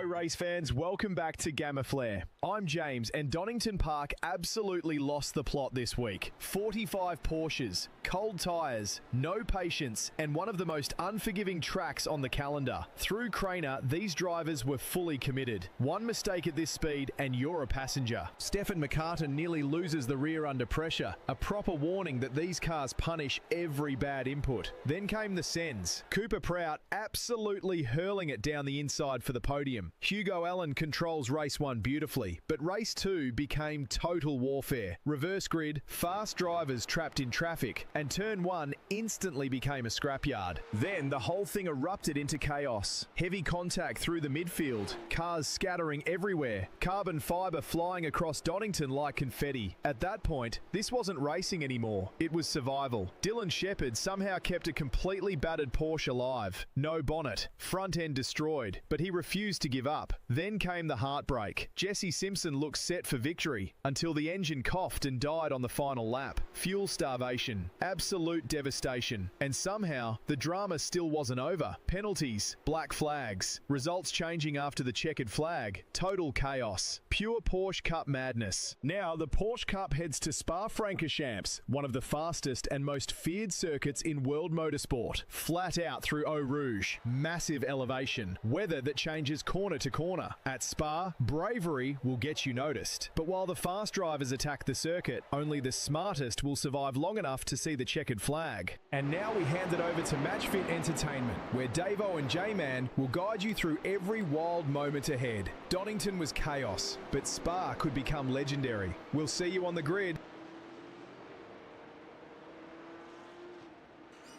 race fans, welcome back to GAMAFLARE. I'm James, and Donington Park absolutely lost the plot this week. 45 Porsches, cold tyres, no patience, and one of the most unforgiving tracks on the calendar. Through Craner, these drivers were fully committed. One mistake at this speed and you're a passenger. Stefan McCartan nearly loses the rear under pressure, a proper warning that these cars punish every bad input. Then came the SCNZ. Cooper Prout absolutely hurling it down the inside for the podium. Hugo Allen controls race 1 beautifully, but race 2 became total warfare. Reverse grid, fast drivers trapped in traffic, and turn 1 instantly became a scrapyard. Then the whole thing erupted into chaos. Heavy contact through the midfield, cars scattering everywhere, carbon fibre flying across Donington like confetti. At that point, this wasn't racing anymore, it was survival. Dylan Shepherd somehow kept a completely battered Porsche alive. No bonnet, front end destroyed, but he refused to give up. Then came the heartbreak. Jesse Simpson looked set for victory until the engine coughed and died on the final lap. Fuel starvation, absolute devastation, and somehow the drama still wasn't over. Penalties, black flags, results changing after the checkered flag, total chaos, pure Porsche Cup madness. Now the Porsche Cup heads to Spa-Francorchamps, one of the fastest and most feared circuits in world motorsport. Flat out through Eau Rouge, massive elevation, weather that changes corner to corner. At Spa, bravery will get you noticed. But while the fast drivers attack the circuit, only the smartest will survive long enough to see the checkered flag. And now we hand it over to Matchfit Entertainment, where Davo and J-Man will guide you through every wild moment ahead. Donington was chaos, but Spa could become legendary. We'll see you on the grid.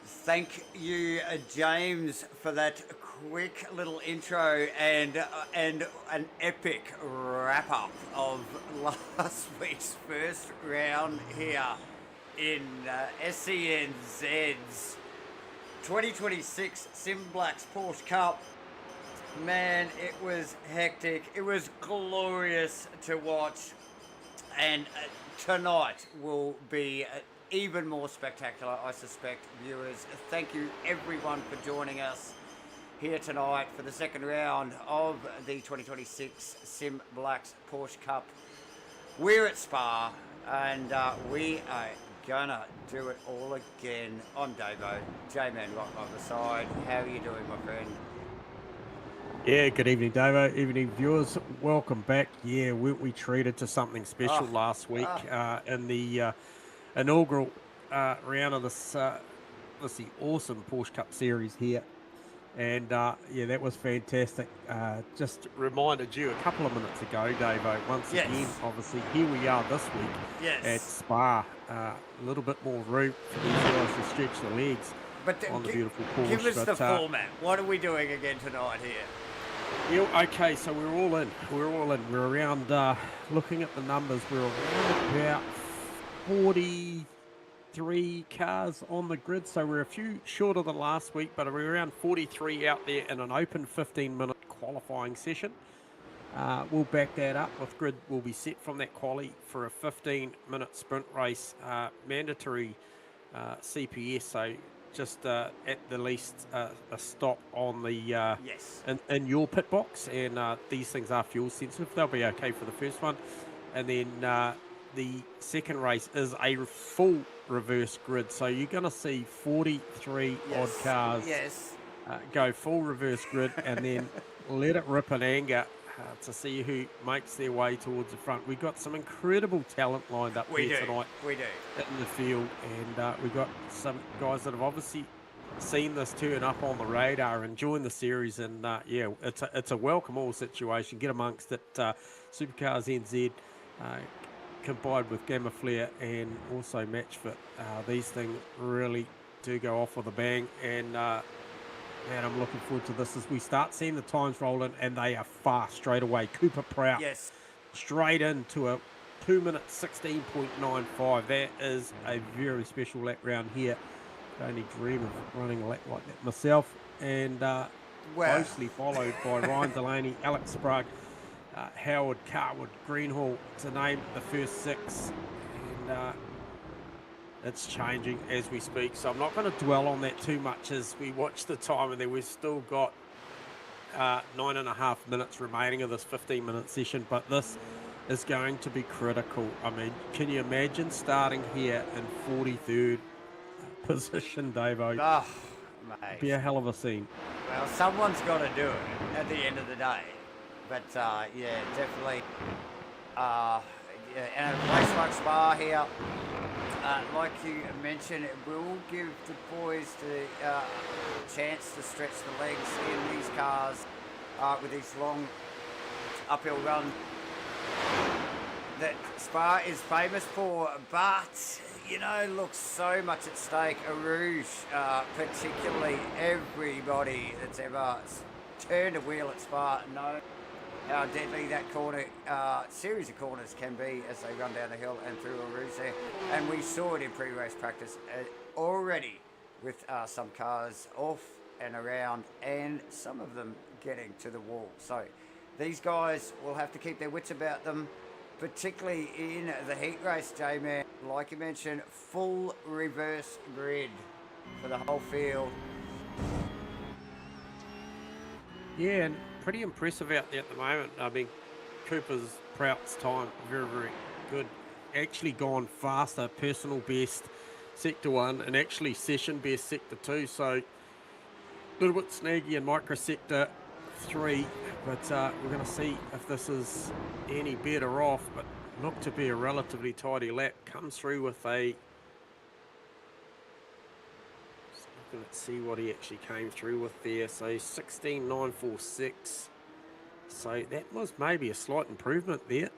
Thank you, James, for that quick little intro and an epic wrap-up of last week's first round here in SCNZ's 2026 SIMBLACKS Porsche Cup. Man, it was hectic. It was glorious to watch, and tonight will be even more spectacular, I suspect, viewers. Thank you everyone for joining us here tonight for the second round of the 2026 SIMBLACKS Porsche Cup. We're at Spa, and we are gonna do it all again. I'm Davo, J-Man right by the side. How are you doing, my friend? Yeah, good evening, Davo. Evening, viewers. Welcome back. Yeah, we treated to something special last week in the inaugural round of this the awesome Porsche Cup series here, and yeah, that was fantastic. Just reminded you a couple of minutes ago, Davo, once again, obviously here we are this week at Spa. A little bit more room for these guys to stretch their legs on the beautiful Porsche. Give us the format. What are we doing again tonight here? Yeah, okay, so we're all in. We're around, looking at the numbers, we're around about 43 cars on the grid, so we're a few shorter than last week, but we're around 43 out there in an open 15-minute qualifying session. We'll back that up with grid. We'll be set from that quali for a 15-minute sprint race, mandatory CPS, so just at the least a stop on the in your pit box, and these things are fuel sensitive. They'll be okay for the first one, and then the second race is a full reverse grid, so you're going to see 43 odd cars go full reverse grid, and then let it rip in anger to see who makes their way towards the front. We've got some incredible talent lined up here tonight. We do. In the field, and we've got some guys that have obviously seen this turn up on the radar and join the series, and yeah, it's a welcome all situation. Get amongst it. Supercars NZ combined with GAMAFLARE and also Matchfit. These things really do go off with a bang, and man, I'm looking forward to this as we start seeing the times roll in, and they are fast straight away. Cooper Prout straight into a 2-minute 16.95. That is a very special lap round here. I only dream of running a lap like that myself. And closely followed by Ryan Delaney, Alex Sprague, Howard, Carwood, Greenhall, to name the first 6. And it's changing as we speak, so I'm not going to dwell on that too much as we watch the time, and then we've still got 9.5 minutes remaining of this 15-minute session, but this is going to be critical. I mean, can you imagine starting here in 43rd position, Davo? Oh, mate. Be a hell of a scene. Well, someone's got to do it at the end of the day. But, yeah, definitely. And a place like Spa here, like you mentioned, it will give the boys the chance to stretch the legs in these cars with these long uphill runs that Spa is famous for. But, you know, look, so much at stake. Rouge, particularly everybody that's ever turned a wheel at Spa knows how deadly that corner, series of corners can be as they run down the hill and through a Rouge there. And we saw it in pre-race practice already with some cars off and around and some of them getting to the wall. So these guys will have to keep their wits about them, particularly in the heat race, J-Man. Like you mentioned, full reverse grid for the whole field. Yeah, and pretty impressive out there at the moment. I mean, Prout's time, very, very good. Actually gone faster, personal best, sector 1, and actually session best, sector 2. So a little bit snaggy in micro sector 3, but we're going to see if this is any better off, but looked to be a relatively tidy lap. Comes through with a... Let's see what he actually came through with there. So 16.946. So that was maybe a slight improvement there.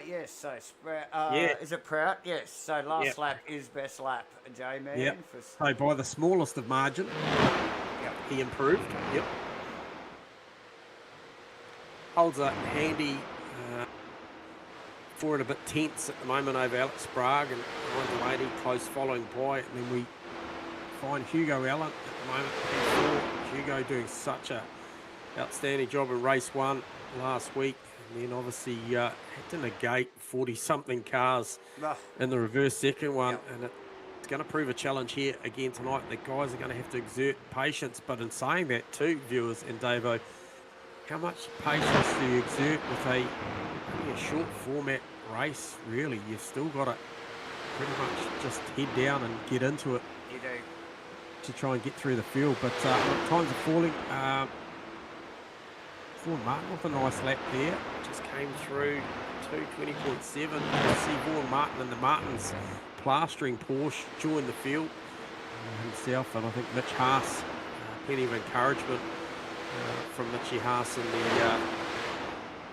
Yes, so is it Prout? Yes, so last lap is best lap, J-Man. Yep. So by the smallest of margin, he improved. Yep. Holds a handy 4 and a bit tenths at the moment over Alex Sprague and one lady close following by. And then we find Hugo Allen at the moment. Hugo doing such a outstanding job in race 1 last week, and then obviously had to negate 40-something cars in the reverse second one, and it's going to prove a challenge here again tonight. The guys are going to have to exert patience, but in saying that too, viewers and Davo, how much patience do you exert with a short format race? Really, you've still got to pretty much just head down and get into it. You do. To try and get through the field, but times are falling. Vaughan Martin with a nice lap there, just came through 2:20.7. You see Vaughan Martin and the Martins plastering Porsche join the field himself, and I think Mitch Haas, plenty of encouragement from Mitchie Haas in the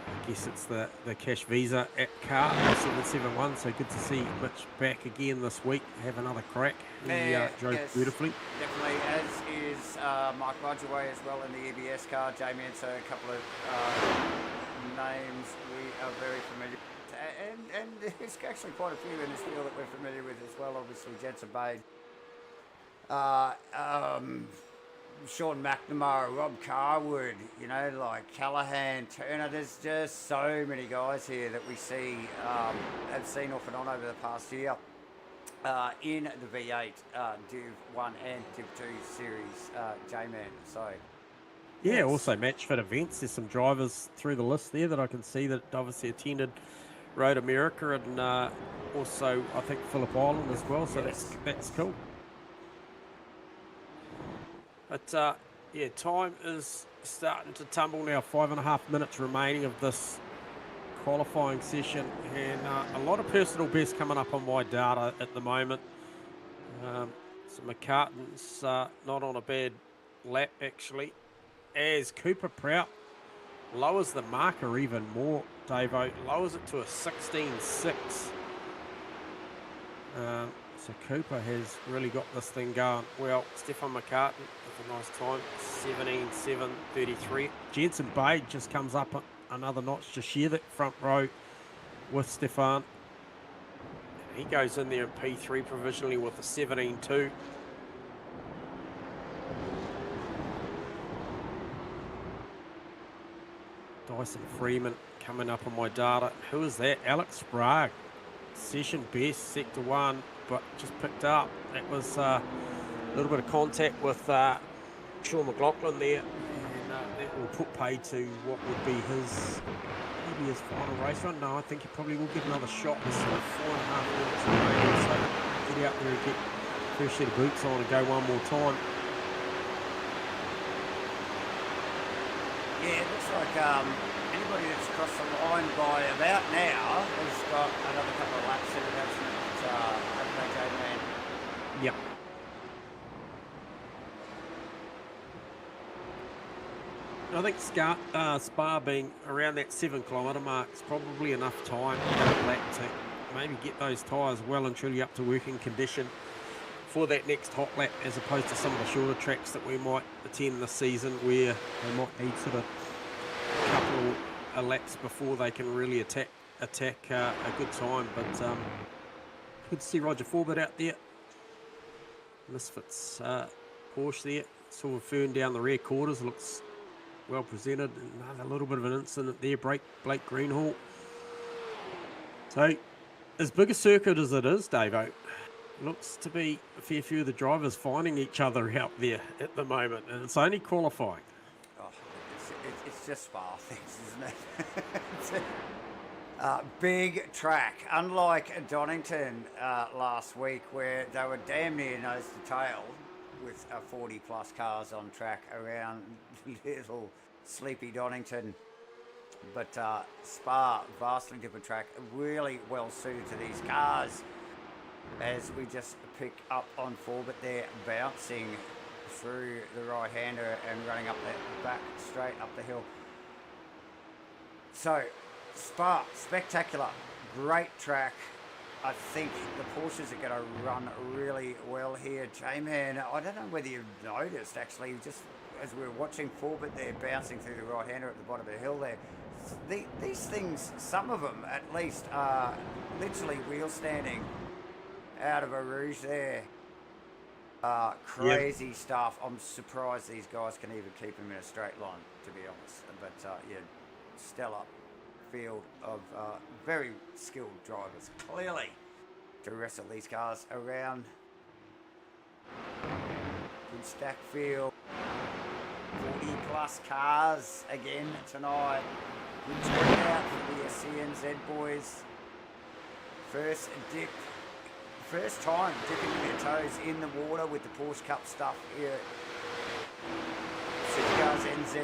I guess it's the Cash Visa app car, 771, so good to see Mitch back again this week, have another crack. He drove beautifully. Definitely, as is Mike Rodgeway as well in the EBS car, Jamie, and so a couple of names we are very familiar with. And there's actually quite a few in this field that we're familiar with as well, obviously Jensen Bade. Sean McNamara, Rob Carwood, you know, like Callahan, Turner. There's just so many guys here that we see, have seen off and on over the past year in the V8 Div 1 and Div 2 series, J-Man. So, yeah, also Matchfit events. There's some drivers through the list there that I can see that obviously attended Road America and also I think Phillip Island as well. So that's cool. But, yeah, time is starting to tumble now. 5.5 minutes remaining of this qualifying session. And a lot of personal best coming up on my data at the moment. So McCartan's not on a bad lap, actually. As Cooper Prout lowers the marker even more, Davo. Lowers it to a 16.6. So Cooper has really got this thing going. Well, Stefan McCartan with a nice time, 17.7.33. Jensen Bade just comes up another notch to share that front row with Stefan. He goes in there in P3 provisionally with a 17.2. Dyson Freeman coming up on my data. Who is that? Alex Sprague. Session best, sector 1, but just picked up. That was a little bit of contact with Sean McLaughlin there. it will put pay to what would be maybe his final race run. No, I think he probably will get another shot. There's sort of 4.5 minutes remaining, so get out there and get a fresh set of boots on and go one more time. Yeah, it looks like anybody that's crossed the line by about now has got another couple of laps in it, hasn't it? Man. Yep. I think Spa being around that 7 kilometre mark is probably enough time that lap to maybe get those tyres well and truly up to working condition for that next hot lap, as opposed to some of the shorter tracks that we might attend this season where they might need sort of a couple of laps before they can really attack a good time. But good to see Roger Forbett out there. Misfits Porsche there. Saw Fern down the rear quarters, looks well presented. Another little bit of an incident there, Blake Greenhall. So, as big a circuit as it is, Davo, looks to be a fair few of the drivers finding each other out there at the moment, and it's only qualifying. Oh, it's just Spa things, isn't it? Big track, unlike Donington last week, where they were damn near nose to tail with 40 plus cars on track around little sleepy Donington. But Spa, vastly different track, really well suited to these cars, as we just pick up on Forbett there, bouncing through the right-hander and running up that back straight up the hill. So Spa, spectacular, great track. I think the Porsches are going to run really well here. J-Man, I don't know whether you've noticed, actually, just as we were watching Forbett there bouncing through the right-hander at the bottom of the hill there, these things, some of them at least, are literally wheel standing out of a Rouge there. Crazy stuff. I'm surprised these guys can even keep them in a straight line, to be honest. But yeah, stellar field of very skilled drivers, clearly, to wrestle these cars around. Good stack field, 40 plus cars again tonight. Good turnout for the SCNZ boys. First time dipping their toes in the water with the Porsche Cup stuff here at Supercars NZ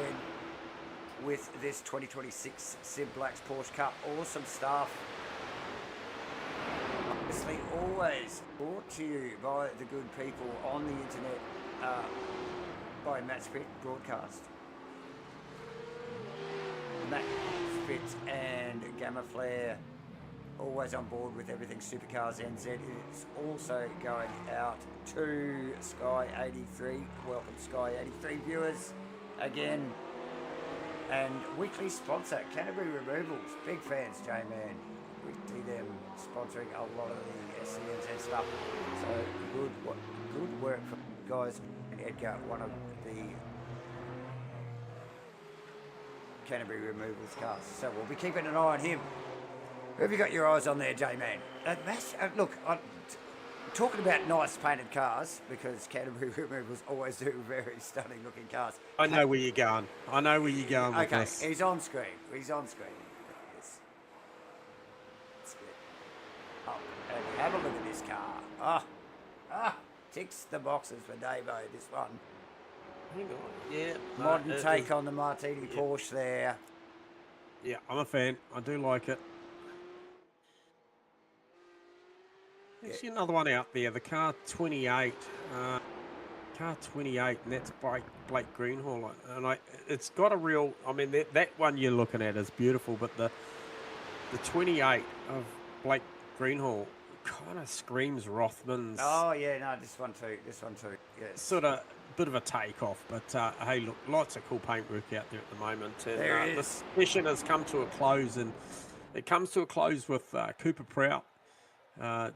with this 2026 SIMBLACKS Porsche Cup. Awesome stuff. Obviously always brought to you by the good people on the internet, by Matchfit broadcast. Matchfit and GAMAFLARE, always on board with everything Supercars NZ. It's also going out to Sky 83. Welcome Sky 83 viewers again. And weekly sponsor, Canterbury Removals. Big fans, J-Man. We see them sponsoring a lot of the SCNZ stuff. So good work from guys. And Edgar, one of the Canterbury Removals cars. So we'll be keeping an eye on him. Who have you got your eyes on there, J-Man? Look, talking about nice painted cars, because Canterbury Removals always do very stunning looking cars. I know where you're going. With this. He's on screen. Yes. Let's get up and have a look at this car. Ticks the boxes for Davo, this one. Hang on. Yeah. Modern take on the Martini Porsche there. Yeah, I'm a fan. I do like it. Actually, another one out there, the car 28. Car 28, and that's Blake Greenhall. And it's got a real, I mean, that one you're looking at is beautiful, but the 28 of Blake Greenhall kind of screams Rothmans. Oh, yeah, no, this one too, yes. Sort of bit of a takeoff, but hey, look, lots of cool paintwork out there at the moment. And the session has come to a close, and it comes to a close with Cooper Prout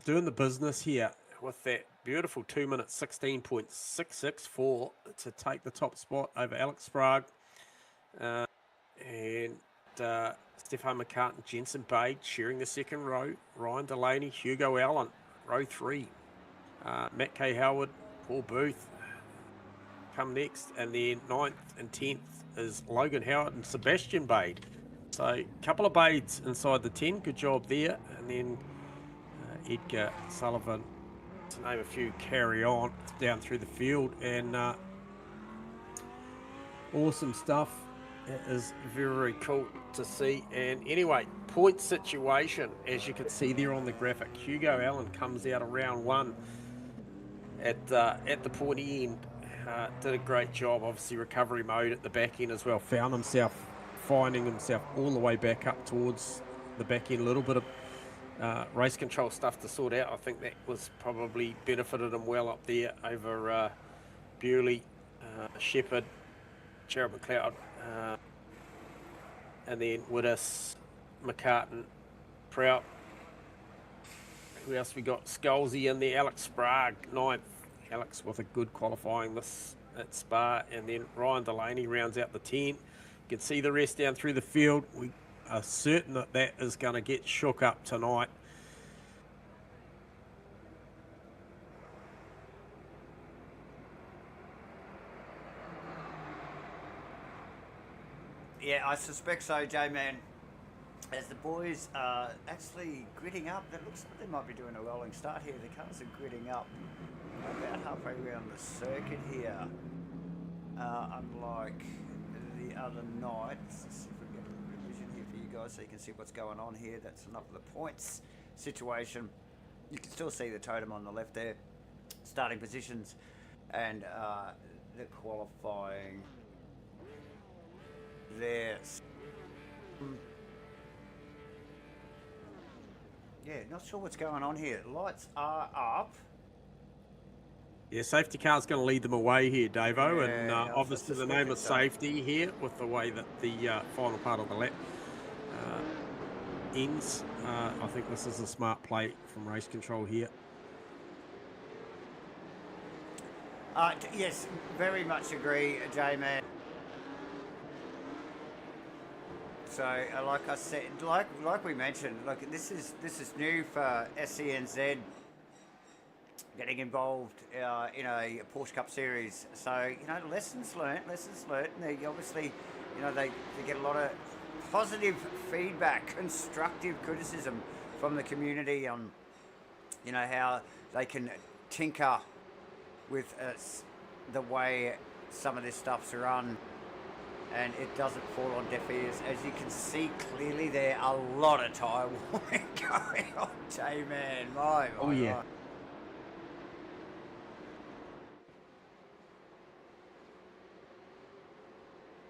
doing the business here with that beautiful 2 minute 16.664 to take the top spot over Alex Sprague and Stefan McCartan, Jensen Bade sharing the second row, Ryan Delaney, Hugo Allen, row 3, Matt K. Howard, Paul Booth, come next, and then 9th and 10th is Logan Howard and Sebastian Bade. So a couple of Bades inside the 10, good job there. And then Edgar Sullivan, to name a few, carry on down through the field, and awesome stuff. It is very, very cool to see. And anyway, point situation, as you can see there on the graphic, Hugo Allen comes out of round 1 at the pointy end. Did a great job, obviously recovery mode at the back end as well. Found himself finding himself all the way back up towards the back end. A little bit of race control stuff to sort out. I think that was probably benefited him well up there over Bewley, Shepherd, Gerald McLeod, and then Widdis, McCartan, Prout. Who else we got? Scalzi in there, Alex Sprague, 9th. Alex with a good qualifying this at Spa, and then Ryan Delaney rounds out the 10. You can see the rest down through the field. We are certain that that is going to get shook up tonight. Yeah, I suspect so, J-Man. As the boys are actually gridding up, it looks like they might be doing a rolling start here. The cars are gridding up about halfway around the circuit here. Unlike the other night. Let's see if we can get a little vision here for you guys so you can see what's going on here. That's enough of the points situation. You can still see the totem on the left there. Starting positions and the qualifying there. Yeah, not sure what's going on here. Lights are up. Yeah, safety car's going to lead them away here, Davo, Yeah, and I obviously the name of suspected so. safety here with the way that the final part of the lap ends. I think this is a smart play from race control here. Yes, very much agree, J-Man. So, like I said, like we mentioned, look, this is new for SCNZ getting involved in a Porsche Cup series. So, you know, lessons learnt. And they obviously, you know, they get a lot of positive feedback, constructive criticism from the community on, you know, how they can tinker with the way some of this stuff's run. And it doesn't fall on deaf ears. As you can see clearly there, a lot of tyre warning going on, J-Man. My, Oh, yeah. my.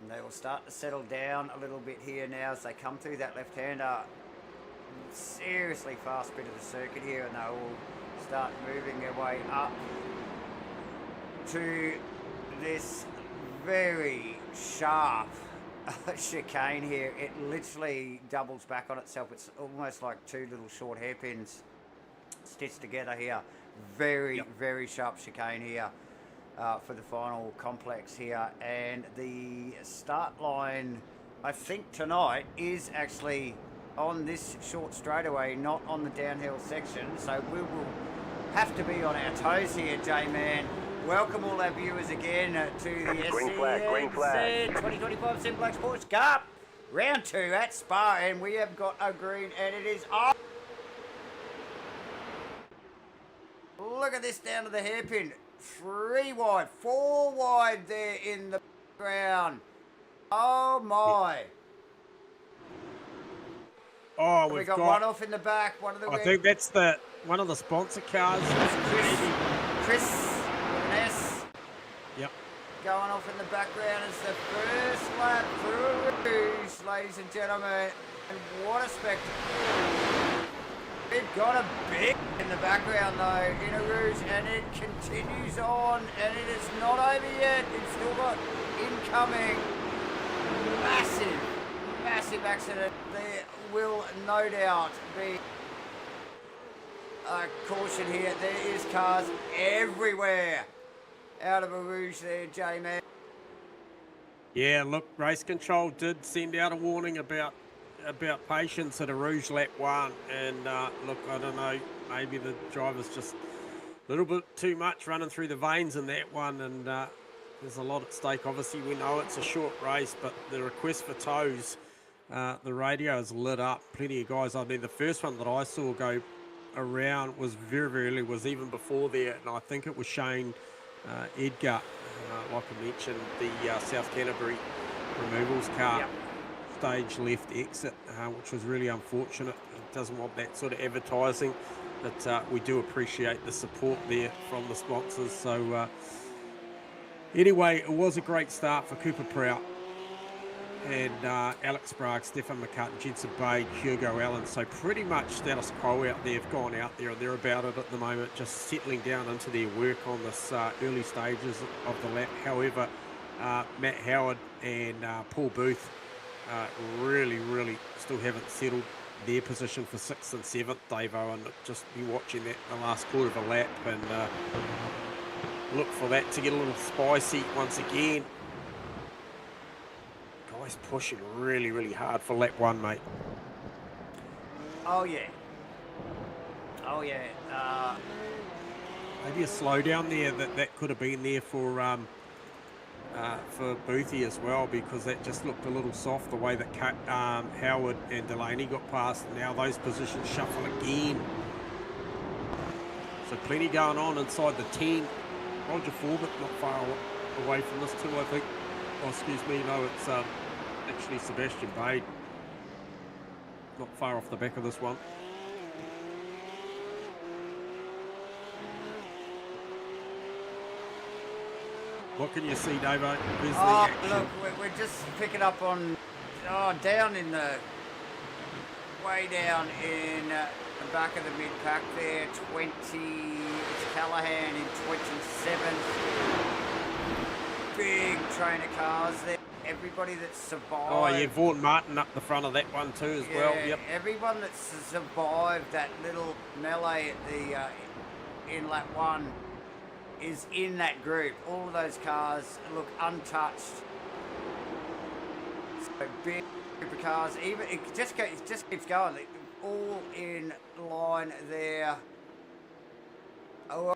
And they will start to settle down a little bit here now as they come through that left-hander. Seriously fast bit of the circuit here, and they will start moving their way up to this very sharp chicane here. It literally doubles back on itself. It's almost like two little short hairpins stitched together here. Very sharp chicane here for the final complex here. And the start line, I think tonight, is actually on this short straightaway, not on the downhill section. So we will have to be on our toes here, J-Man. Welcome all our viewers again to the SCNZ 2025 SIMBLACKS Porsche Cup round 2 at Spa, and we have got a green, and it is off. Look at this down to the hairpin. 3 wide, 4 wide there in the ground. Oh my! Oh, we got one off in the back. One of the. I think that's one of the sponsor cars. Chris. S. Yep. Going off in the background is the first lap through Rouge, ladies and gentlemen. And what a spectacle. We've got a big in the background though, in a Rouge, and it continues on, and it is not over yet. It's still got incoming massive accident. There will no doubt be a caution here. There is cars everywhere out of a Rouge there, J-Man. Yeah, look, race control did send out a warning about patience at a Rouge lap 1, and look, I don't know, maybe the driver's just a little bit too much running through the veins in that one, and There's a lot at stake. Obviously, we know it's a short race, but the request for tows, the radio is lit up. Plenty of guys. I mean, the first one that I saw go around was very, very early, was even before there, and I think it was Shane Edgar, like I mentioned, the South Canterbury removals car. Yep. Stage left exit, which was really unfortunate. It doesn't want that sort of advertising, but we do appreciate the support there from the sponsors. So anyway, it was a great start for Cooper Prout and Alex Sprague, Stefan McCartan, Jensen Bay, Hugo Allen. So pretty much status quo out there, have gone out there and they're about it at the moment, just settling down into their work on this early stages of the lap. However, Matt Howard and Paul Booth really still haven't settled their position for 6th and 7th, Davo, and just be watching that in the last quarter of a lap and look for that to get a little spicy once again. Guys pushing really hard for lap 1, mate. Oh yeah. Maybe a slowdown there that could have been there for Boothie as well, because that just looked a little soft the way that Howard and Delaney got past. Now those positions shuffle again. So plenty going on inside the 10. Roger Forbett not far away from this too, I think. Oh, excuse me, no, it's actually Sebastian Bade. Not far off the back of this one. What can you see, Davo? Where's the action? Look, we're just picking up on, down in the, way down in the back of the mid-pack there, it's Callahan in 27th. Big train of cars there. Everybody that's survived. Oh, yeah, Vaughan Martin up the front of that one too as well. Yep. Everyone that's survived that little melee at the in lap 1 is in that group. All of those cars look untouched. So big group of cars. Even it just keeps going. All in line there.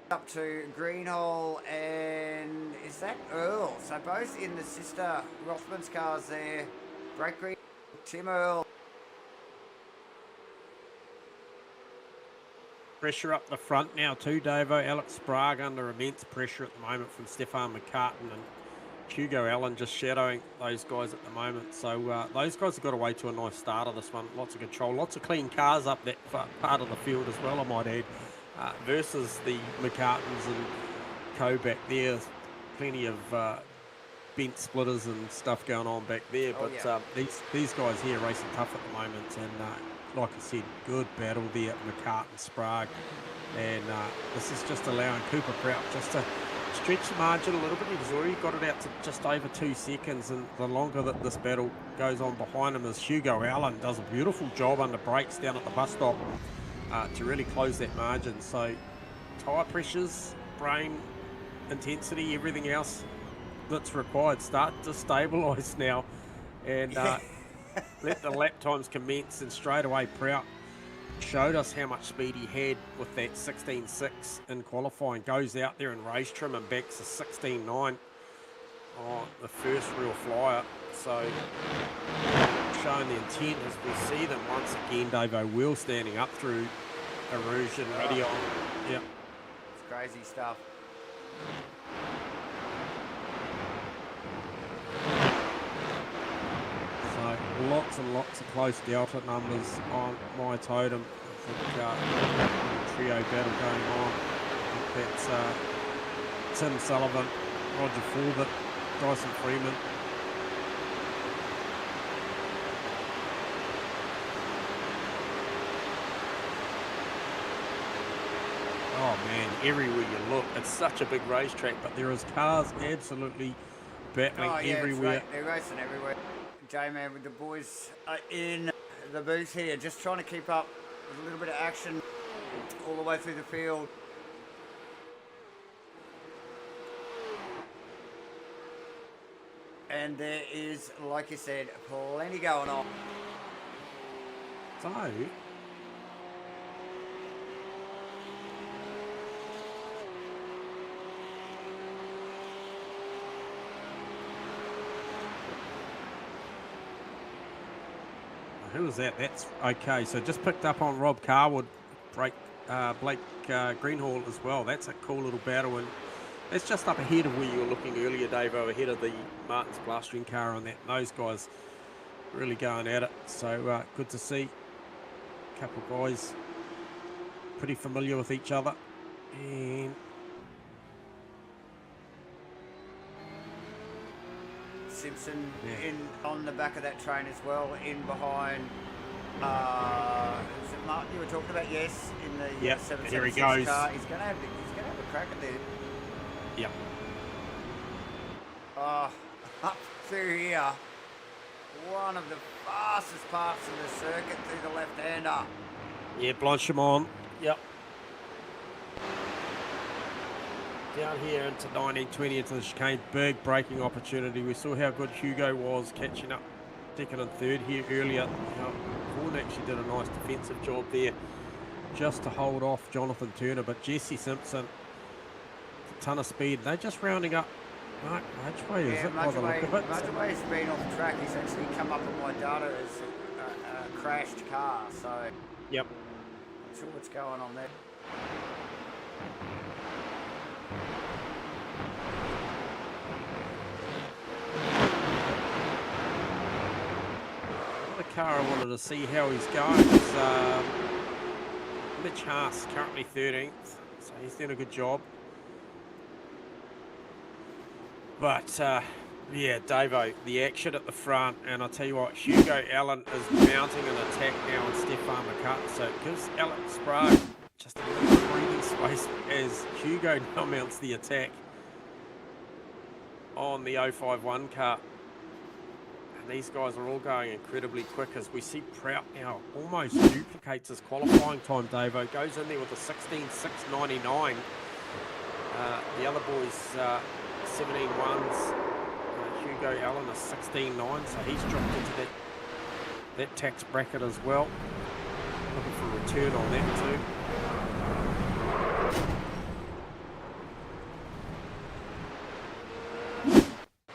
Up to Greenhall and is that Earl? So both in the sister Rothman's cars there. Brake Green, Tim Earl. Pressure up the front now too, Davo. Alex Sprague under immense pressure at the moment from Stefan McCartan and Hugo Allen just shadowing those guys at the moment. So those guys have got away to a nice start of this one. Lots of control, lots of clean cars up that part of the field as well, I might add. Versus the McCartans and co back there. Plenty of bent splitters and stuff going on back there. These guys here racing tough at the moment. And like I said, good battle there at McCartan, Sprague. And this is just allowing Cooper Prout just to stretch the margin a little bit. He's already got it out to just over 2 seconds. And the longer that this battle goes on behind him as Hugo Allen does a beautiful job under brakes down at the bus stop. To really close that margin. So tyre pressures, brain intensity, everything else that's required start to stabilise now and let the lap times commence. And straight away Prout showed us how much speed he had with that 16.6 in qualifying. Goes out there in race trim and backs a 16.9 on the first real flyer. So showing the intent as we see them once again. Davo Will standing up through erosion, ready on. Yep. It's crazy stuff. So lots and lots of close delta numbers on my totem. I think trio battle going on. I think that's Tim Sullivan, Roger Forbett, Dyson Freeman. Oh man, everywhere you look, it's such a big racetrack, but there is cars absolutely battling everywhere. They're racing everywhere. J-Man with the boys in the booth here, just trying to keep up with a little bit of action all the way through the field. And there is, like you said, plenty going on. So, Who was that? That's okay. So just picked up on Rob Carwood, Blake Greenhall as well. That's a cool little battle, and that's just up ahead of where you were looking earlier, Dave, over ahead of the Martin's blastering car on that. Those guys really going at it. So good to see a couple of guys pretty familiar with each other. And Simpson in on the back of that train as well, in behind. Is it Martin you were talking about? Yes, in the 776 here he goes. car. He's going to have a crack at there. Yep. Up through here, one of the fastest parts of the circuit through the left-hander. Yeah, Blanchimont. Yep. Down here into 1920 into the chicane, big braking opportunity. We saw how good Hugo was catching up second and third here earlier. Vaughan actually did a nice defensive job there just to hold off Jonathan Turner, but Jesse Simpson, a ton of speed. They're just rounding up Mark Mudgeway, is it? Mudgeway's been off track. He's actually come up on my data as a crashed car, so yep. Not sure what's going on there. The car I wanted to see how he's going is Mitch Haas, currently 13th, so he's doing a good job. But yeah, Davo, the action at the front, and I'll tell you what, Hugo Allen is mounting an attack now on Stefan McCartan, so it gives Alex Sprague just a little breathing space as Hugo now mounts the attack on the 051 car. And these guys are all going incredibly quick as we see Prout now almost duplicates his qualifying time, Davo. Goes in there with a 16.699. The other boys 17.1s. Hugo Allen a 16.9, so he's dropped into that tax bracket as well. Looking for a return on that too.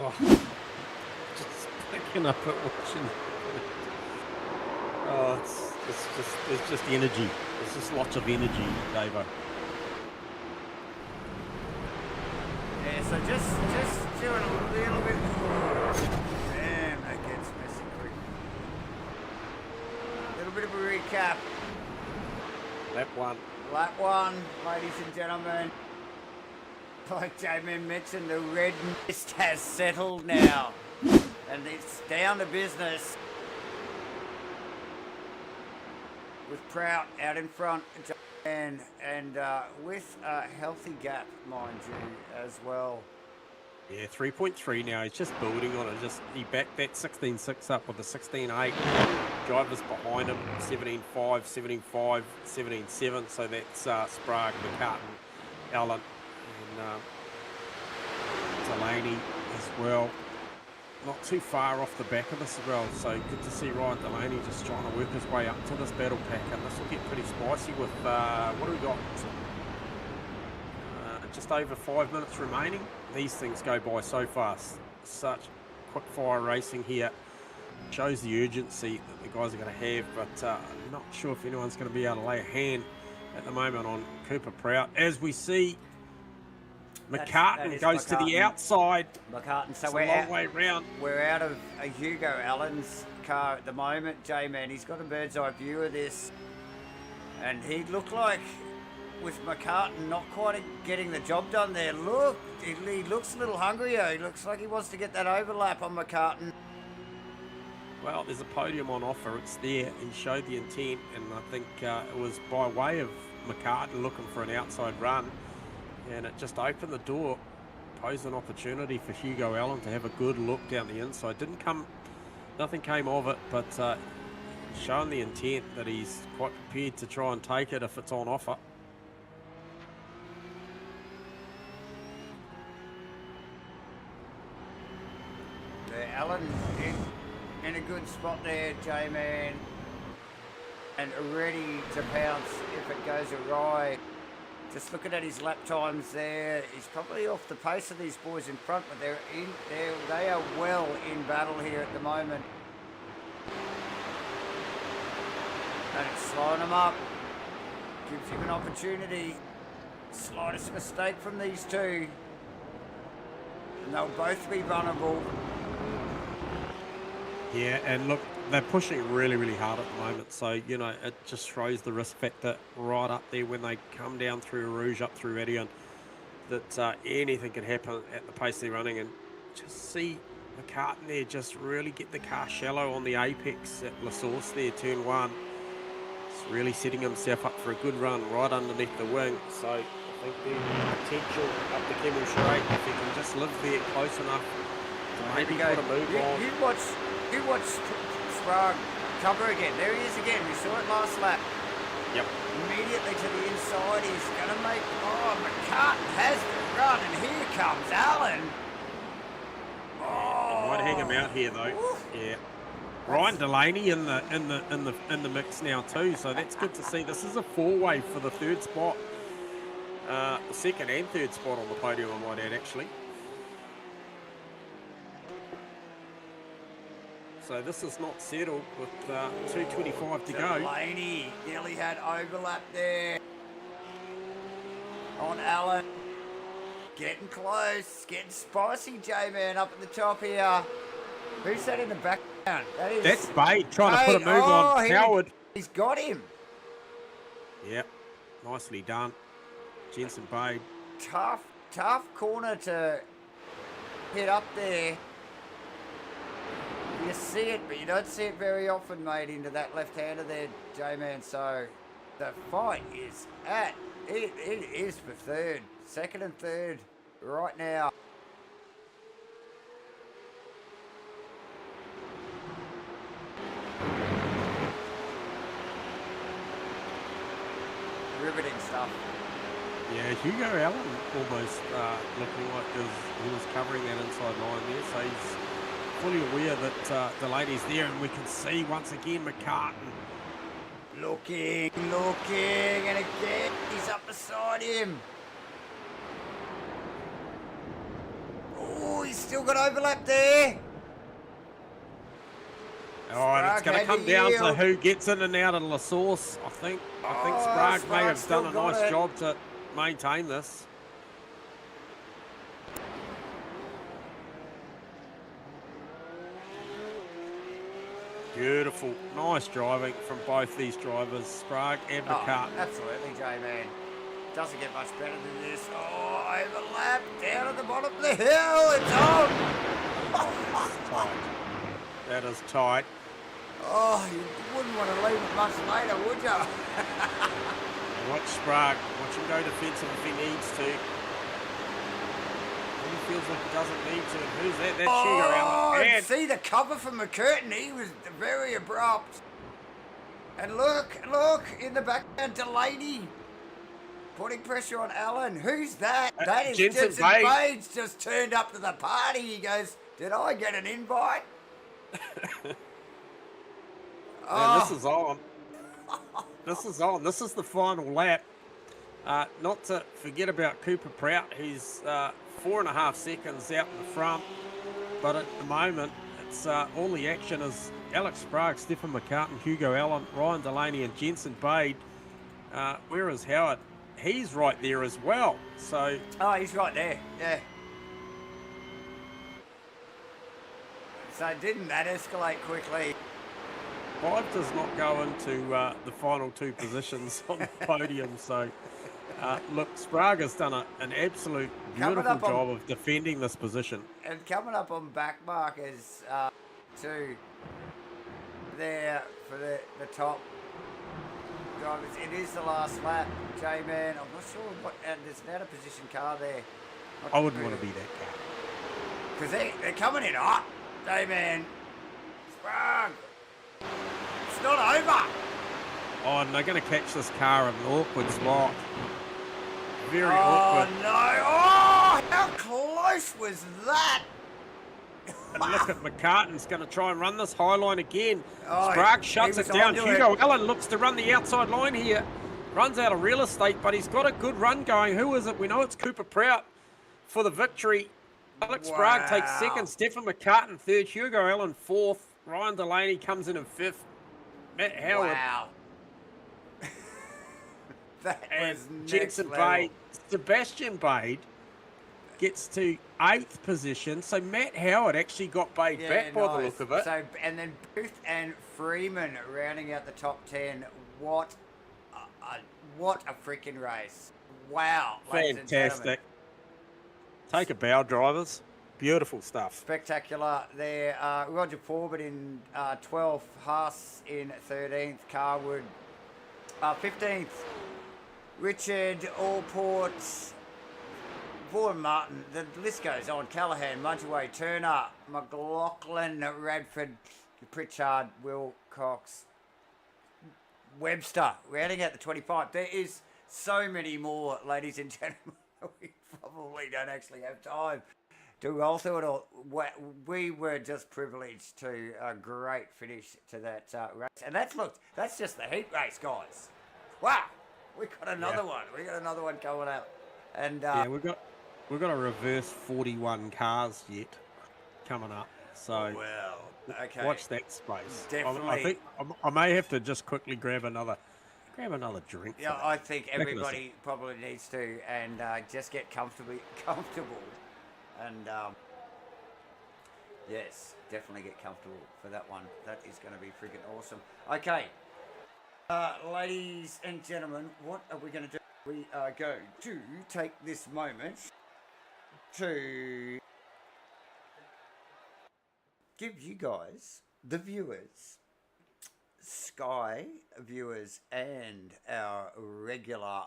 Oh, just picking up at watching. Oh, it's just energy. There's just lots of energy, Davo. Yeah, so just doing a little bit more. Damn, that gets messy quick. A little bit of a recap. Lap one, ladies and gentlemen. Like J-Man mentioned, the red mist has settled now. And it's down to business. With Prout out in front. And with a healthy gap, mind you, as well. Yeah, 3.3 now. He's just building on it. He backed that 16.6 up with the 16.8. Drivers behind him, 17.5, 17.5, 17.7. So that's Sprague, McCartan, Allen, and Delaney as well. Not too far off the back of this as well, so good to see Ryan Delaney just trying to work his way up to this battle pack, and this will get pretty spicy with, what do we got? Just over 5 minutes remaining. These things go by so fast. Such quick fire racing here. Shows the urgency that the guys are going to have, but I'm not sure if anyone's going to be able to lay a hand at the moment on Cooper Prout. As we see, McCartan goes to the outside. McCartan, so it's we're a long way round. We're out of a Hugo Allen's car at the moment, J-Man. He's got a bird's eye view of this. And he looked like, with McCartan not quite getting the job done there. Look, he looks a little hungrier. He looks like he wants to get that overlap on McCartan. Well, there's a podium on offer. It's there. He showed the intent, and I think it was by way of McCartan looking for an outside run. And it just opened the door, posed an opportunity for Hugo Allen to have a good look down the inside. Nothing came of it, but showing the intent that he's quite prepared to try and take it if it's on offer. Allen in a good spot there, J-Man, and ready to pounce if it goes awry. Just looking at his lap times there, he's probably off the pace of these boys in front, but they are well in battle here at the moment. And it's slowing him up. Gives him an opportunity. Slightest mistake from these two. And they'll both be vulnerable. Yeah, and look, they're pushing really, really hard at the moment. So, you know, it just throws the risk factor right up there when they come down through Rouge, up through Edion, that anything can happen at the pace they're running. And just see McCartan there just really get the car shallow on the apex at La Source there, turn one. He's really setting himself up for a good run right underneath the wing. So I think the potential up the Camel Straight, if he can just live there close enough to maybe put a move on. You watch Sprague cover again. There he is again. We saw it last lap. Yep. Immediately to the inside. He's going to make... Oh, McCartan has the run, and here comes Allen. Oh. Might hang him out here though. Oof. Yeah. Ryan Delaney in the mix now too, so that's good to see. This is a four-way for the third spot, second and third spot on the podium, I might add, actually. So this is not settled with 2:25 to go. Delaney nearly had overlap there on Allen. Getting close, getting spicy, J-Man, up at the top here. Who's that in the background? That's Bade trying to put a move on Howard. He's got him. Yep, nicely done. Jensen Bade. Tough corner to hit up there. You see it, but you don't see it very often, mate, into that left-hander there, J-Man. So the fight is it is for third. Second and third right now. Riveting stuff. Yeah, Hugo Allen almost looking like he was covering that inside line there, so he's fully aware that Delaney's there, and we can see once again McCartan. Looking, and again, he's up beside him. Oh, he's still got overlap there. Oh, and it's going to come down to who gets in and out of La Source, I think. I think Sprague may have done a nice job to maintain this. Beautiful, nice driving from both these drivers, Sprague and McCartan. Absolutely, J-Man. Doesn't get much better than this. Oh, overlap, down at the bottom of the hill, it's on! That's tight. That is tight. Oh, you wouldn't want to leave it much later, would you? Watch Sprague, watch him go defensive if he needs to. He feels like he doesn't need to. Who's that? That's Hugo Allen. And see the cover from McCurtain. He was very abrupt. And look, in the background, Delaney putting pressure on Allen. Who's that? That is Jensen Bade's just turned up to the party. He goes, did I get an invite? This is on. This is on. This is the final lap. Not to forget about Cooper Prout, who's 4.5 seconds out in the front. But at the moment, it's all the action is Alex Sprague, Stephen McCartan, Hugo Allen, Ryan Delaney, and Jensen Bade. Where is Howard? He's right there as well. So. Oh, he's right there. Yeah. So didn't that escalate quickly? 5 does not go into the final two positions on the podium. So, look, Sprague has done an absolute beautiful job of defending this position. And coming up on back markers too, there for the top drivers. It is the last lap, J-Man. I'm not sure what, and there's an out of position car there. I wouldn't want to be that car. Because they're coming in hot, J-Man. Sprague. It's not over. Oh, and they're going to catch this car in an awkward spot. Very awkward. Oh, no. Oh, how close was that? And look at McCartan's going to try and run this high line again. Oh, Sprague shuts it down. Hugo Allen looks to run the outside line here. Runs out of real estate, but he's got a good run going. Who is it? We know it's Cooper Prout for the victory. Alex Sprague takes second. Stephen McCartan third. Hugo Allen fourth. Ryan Delaney comes in fifth. Matt Howard That And was next Jensen level. Bade, Sebastian Bade gets to 8th position. So Matt Howard actually got Bade back by the look of it. So, and then Booth and Freeman rounding out the top 10. What a freaking race. Wow, ladies and gentlemen. Fantastic. Take a bow, drivers. Beautiful stuff. Spectacular there. Roger Forbett in 12th, Haas in 13th, Carwood 15th, Richard Allport, Vaughan Martin, the list goes on. Callahan, Mudgeway, Turner, McLaughlin, Radford, Pritchard, Wilcox, Webster, rounding out the 25. There is so many more, ladies and gentlemen. We probably don't actually have time to roll through it all. We were just privileged to a great finish to that race. And that's just the heat race, guys. Wow, we got another one. We got another one coming out. And yeah, we've got a reverse 41 cars yet coming up. So well, okay. Watch that space. Definitely. I think I may have to just quickly grab another drink. Yeah, I think everybody probably needs to, and just get comfortable. And yes, definitely get comfortable for that one. That is going to be freaking awesome. Okay, ladies and gentlemen, what are we going to do? We are going to take this moment to give you guys, the viewers, Sky viewers, and our regular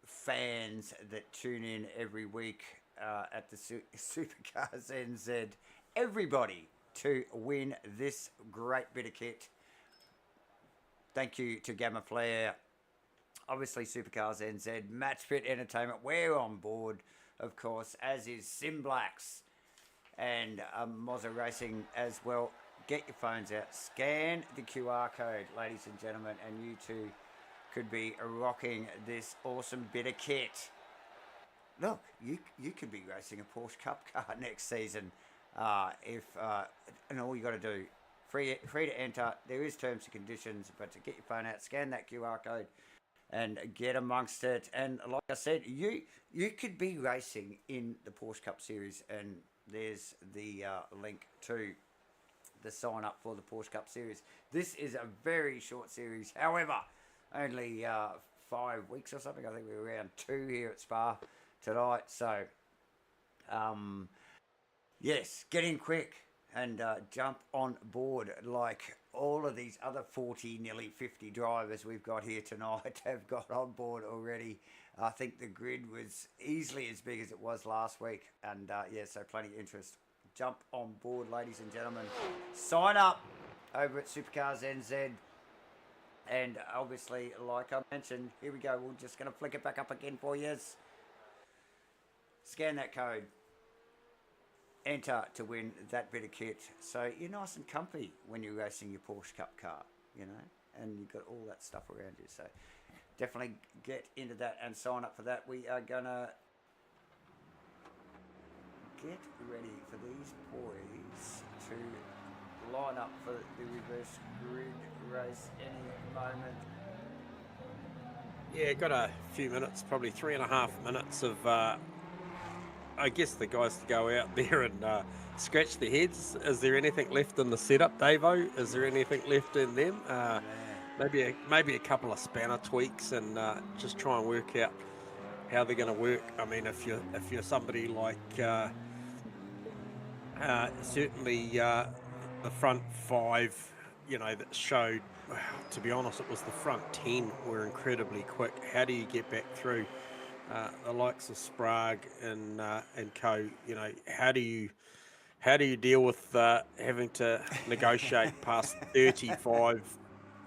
fans that tune in every week at the Supercars NZ, everybody to win this great bit of kit. Thank you to GAMAFLARE, obviously Supercars NZ, Matchfit Entertainment. We're on board, of course, as is SIMBLACKS and Mozza Racing as well. Get your phones out, scan the QR code, ladies and gentlemen, and you too could be rocking this awesome bit of kit. Look, you could be racing a Porsche Cup car next season and all you got to do, free to enter. There is terms and conditions, but to get your phone out, scan that QR code and get amongst it. And like I said, you could be racing in the Porsche Cup Series, and there's the link to the sign up for the Porsche Cup Series. This is a very short series, however, only 5 weeks or something. I think we're around 2 here at Spa tonight. So, yes, get in quick and jump on board like all of these other 40, nearly 50 drivers we've got here tonight have got on board already. I think the grid was easily as big as it was last week, and yeah, so plenty of interest. Jump on board, ladies and gentlemen. Sign up over at Supercars NZ. And obviously, like I mentioned, here we go. We're just going to flick it back up again for you. Scan that code. Enter to win that bit of kit. So you're nice and comfy when you're racing your Porsche Cup car, you know, and you've got all that stuff around you. So definitely get into that and sign up for that. We are going to get ready for these boys to line up for the reverse grid race any moment. Yeah, got a few minutes, probably 3.5 minutes of, I guess, the guys to go out there and scratch their heads. Is there anything left in the setup, Davo? Is there anything left in them? Maybe a couple of spanner tweaks and just try and work out how they're going to work. I mean, if you're somebody like certainly the front 5, you know, that showed, to be honest, it was the front 10 were incredibly quick. How do you get back through the likes of Sprague and co? You know, how do you deal with having to negotiate past 35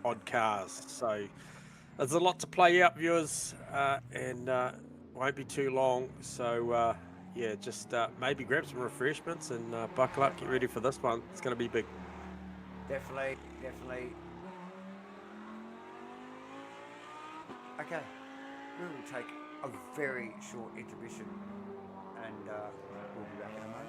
odd cars? So there's a lot to play out, viewers, and won't be too long. So yeah, just maybe grab some refreshments and buckle up, get ready for this one. It's going to be big. Definitely. Okay, we will take a very short intermission and we'll be back in a moment.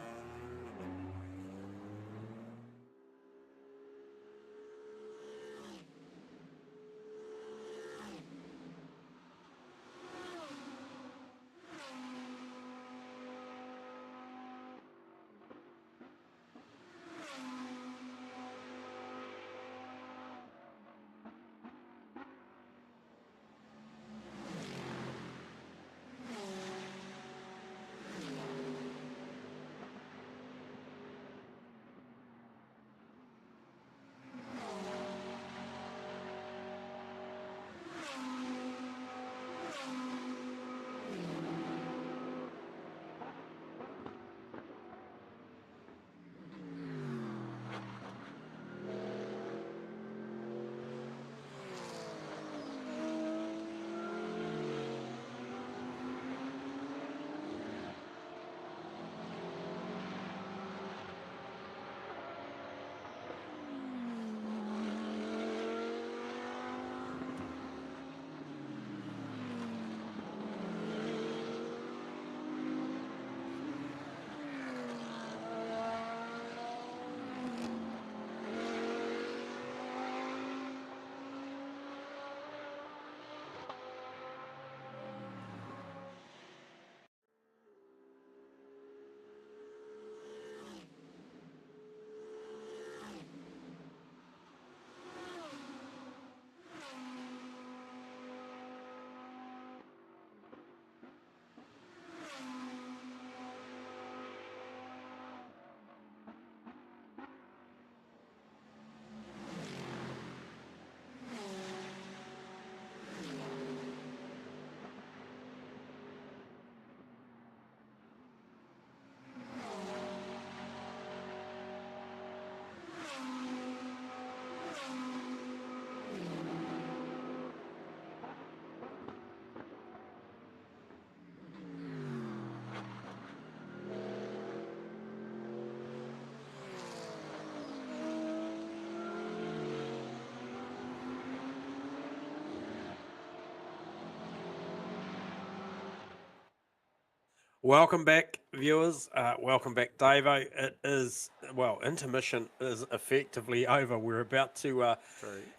Welcome back, viewers. Welcome back, Davo. It is, well, intermission is effectively over. We're about to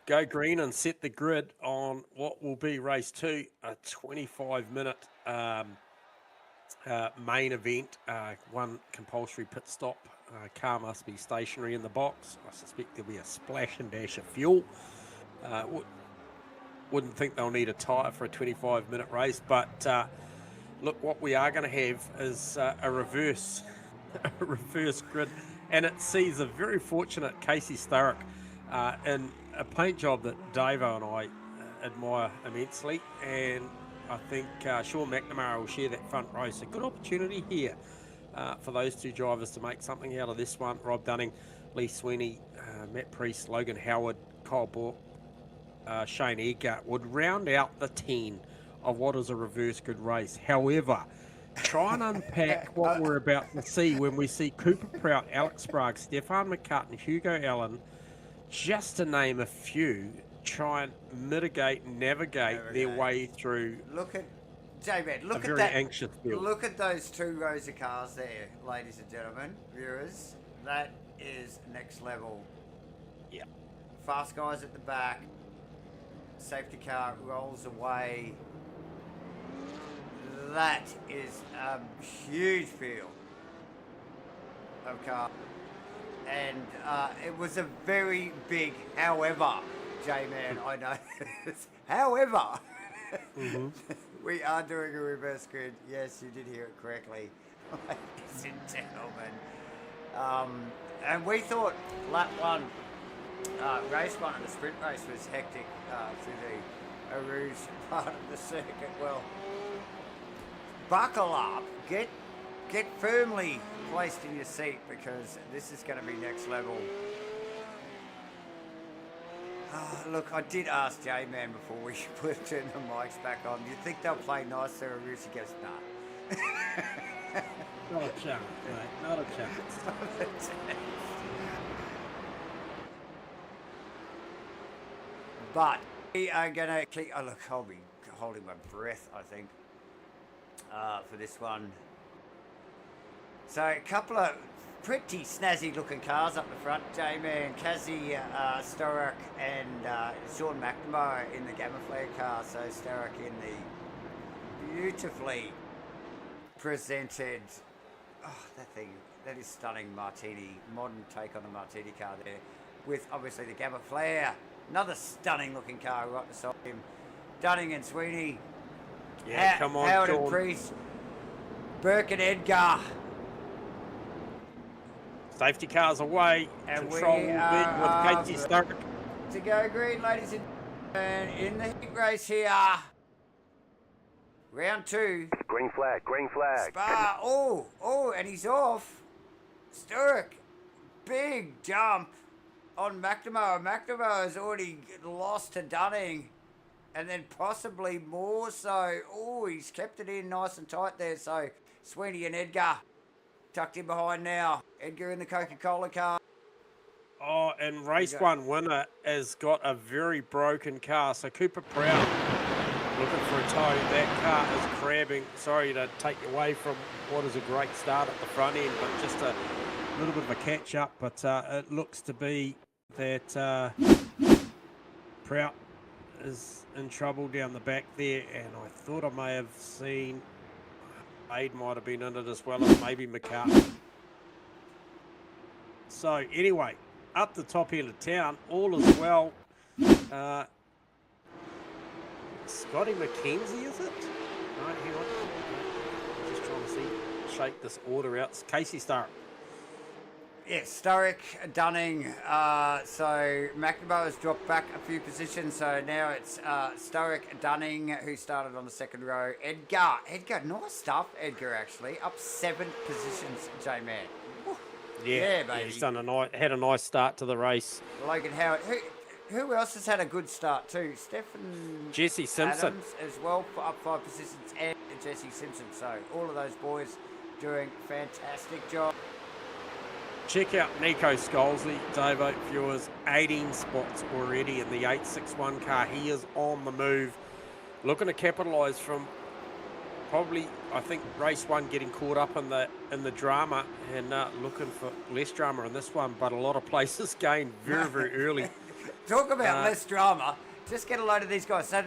go green and set the grid on what will be race 2, a 25-minute main event, one compulsory pit stop. Car must be stationary in the box. I suspect there'll be a splash and dash of fuel. Wouldn't think they'll need a tyre for a 25-minute race, but look, what we are going to have is a reverse grid, and it sees a very fortunate Casey Sturrock in a paint job that Davo and I admire immensely, and I think Sean McNamara will share that front row. So good opportunity here for those two drivers to make something out of this one. Rob Dunning, Lee Sweeney, Matt Priest, Logan Howard, Kyle Bork, Shane Edgar would round out the 10 of what is a reverse grid race. However, try and unpack what we're about to see when we see Cooper Prout, Alex Sprague, Stefan McCartan, Hugo Allen, just to name a few, try and mitigate, navigate their way through. Look at J-Man, look at that. Anxious field. Look at those 2 rows of cars there, ladies and gentlemen, viewers. That is next level. Yeah. Fast guys at the back. Safety car rolls away. That is a huge field of cars. And it was a very big, however, J-Man, I know. However, we are doing a reverse grid. Yes, you did hear it correctly, ladies and gentlemen. And we thought lap 1, race 1 and the sprint race was hectic through the Rouge part of the circuit. Well, buckle up, get firmly placed in your seat, because this is going to be next level. Look, I did ask J-Man before we turned the mics back on, do you think they'll play nicer or Rouge? He goes, nah. Not a chance, mate. Not a chance. But we are going to click. Oh, look, I'll be holding my breath, I think, for this one. So a couple of pretty snazzy looking cars up the front. J-Man, Casey Sturrock and Sean McNamara in the GAMAFLARE car. So Sturrock in the beautifully presented, that is stunning Martini, modern take on the Martini car there, with obviously the GAMAFLARE. Another stunning looking car right beside him. Dunning and Sweeney. Yeah, come on, Howard Sean. and Priest. Burke and Edgar. Safety cars away. And control we with are Casey Sturrock. To go green, ladies and gentlemen, in the heat race here. Round 2. Green flag, green flag. Spa. Oh, and he's off. Sturrock. Big jump on McNamara. McNamara has already lost to Dunning, and then possibly more so. Oh, he's kept it in nice and tight there. So Sweeney and Edgar tucked in behind now. Edgar in the Coca-Cola car. Oh, and race 1 winner has got a very broken car. So Cooper Prout looking for a tow. That car is crabbing. Sorry to take away from what is a great start at the front end, but just a little bit of a catch up. But it looks to be that Prout is in trouble down the back there, and I thought I may have seen Aid might have been in it as well as maybe McCartney. So anyway, up the top end of town, all is well. Scotty McKenzie, is it? No, hang on. Just trying to see, shake this order out. It's Casey Sturrock. Yes, Sturrock, Dunning. So McNamara has dropped back a few positions. So now it's Sturrock, Dunning, who started on the second row. Edgar, nice stuff, Edgar, actually. Up 7 positions, J-Man. Yeah, baby. He's done had a nice start to the race. Logan Howard. Who else has had a good start too? Jesse Simpson Adams as well, up 5 positions, and Jesse Simpson. So all of those boys doing fantastic job. Check out Nico Scholesy, Davo, viewers, 18 spots already in the 861 car. He is on the move, looking to capitalise from probably, I think, race one getting caught up in the drama and looking for less drama in this one, but a lot of places gained very, very early. Talk about less drama. Just get a load of these guys. So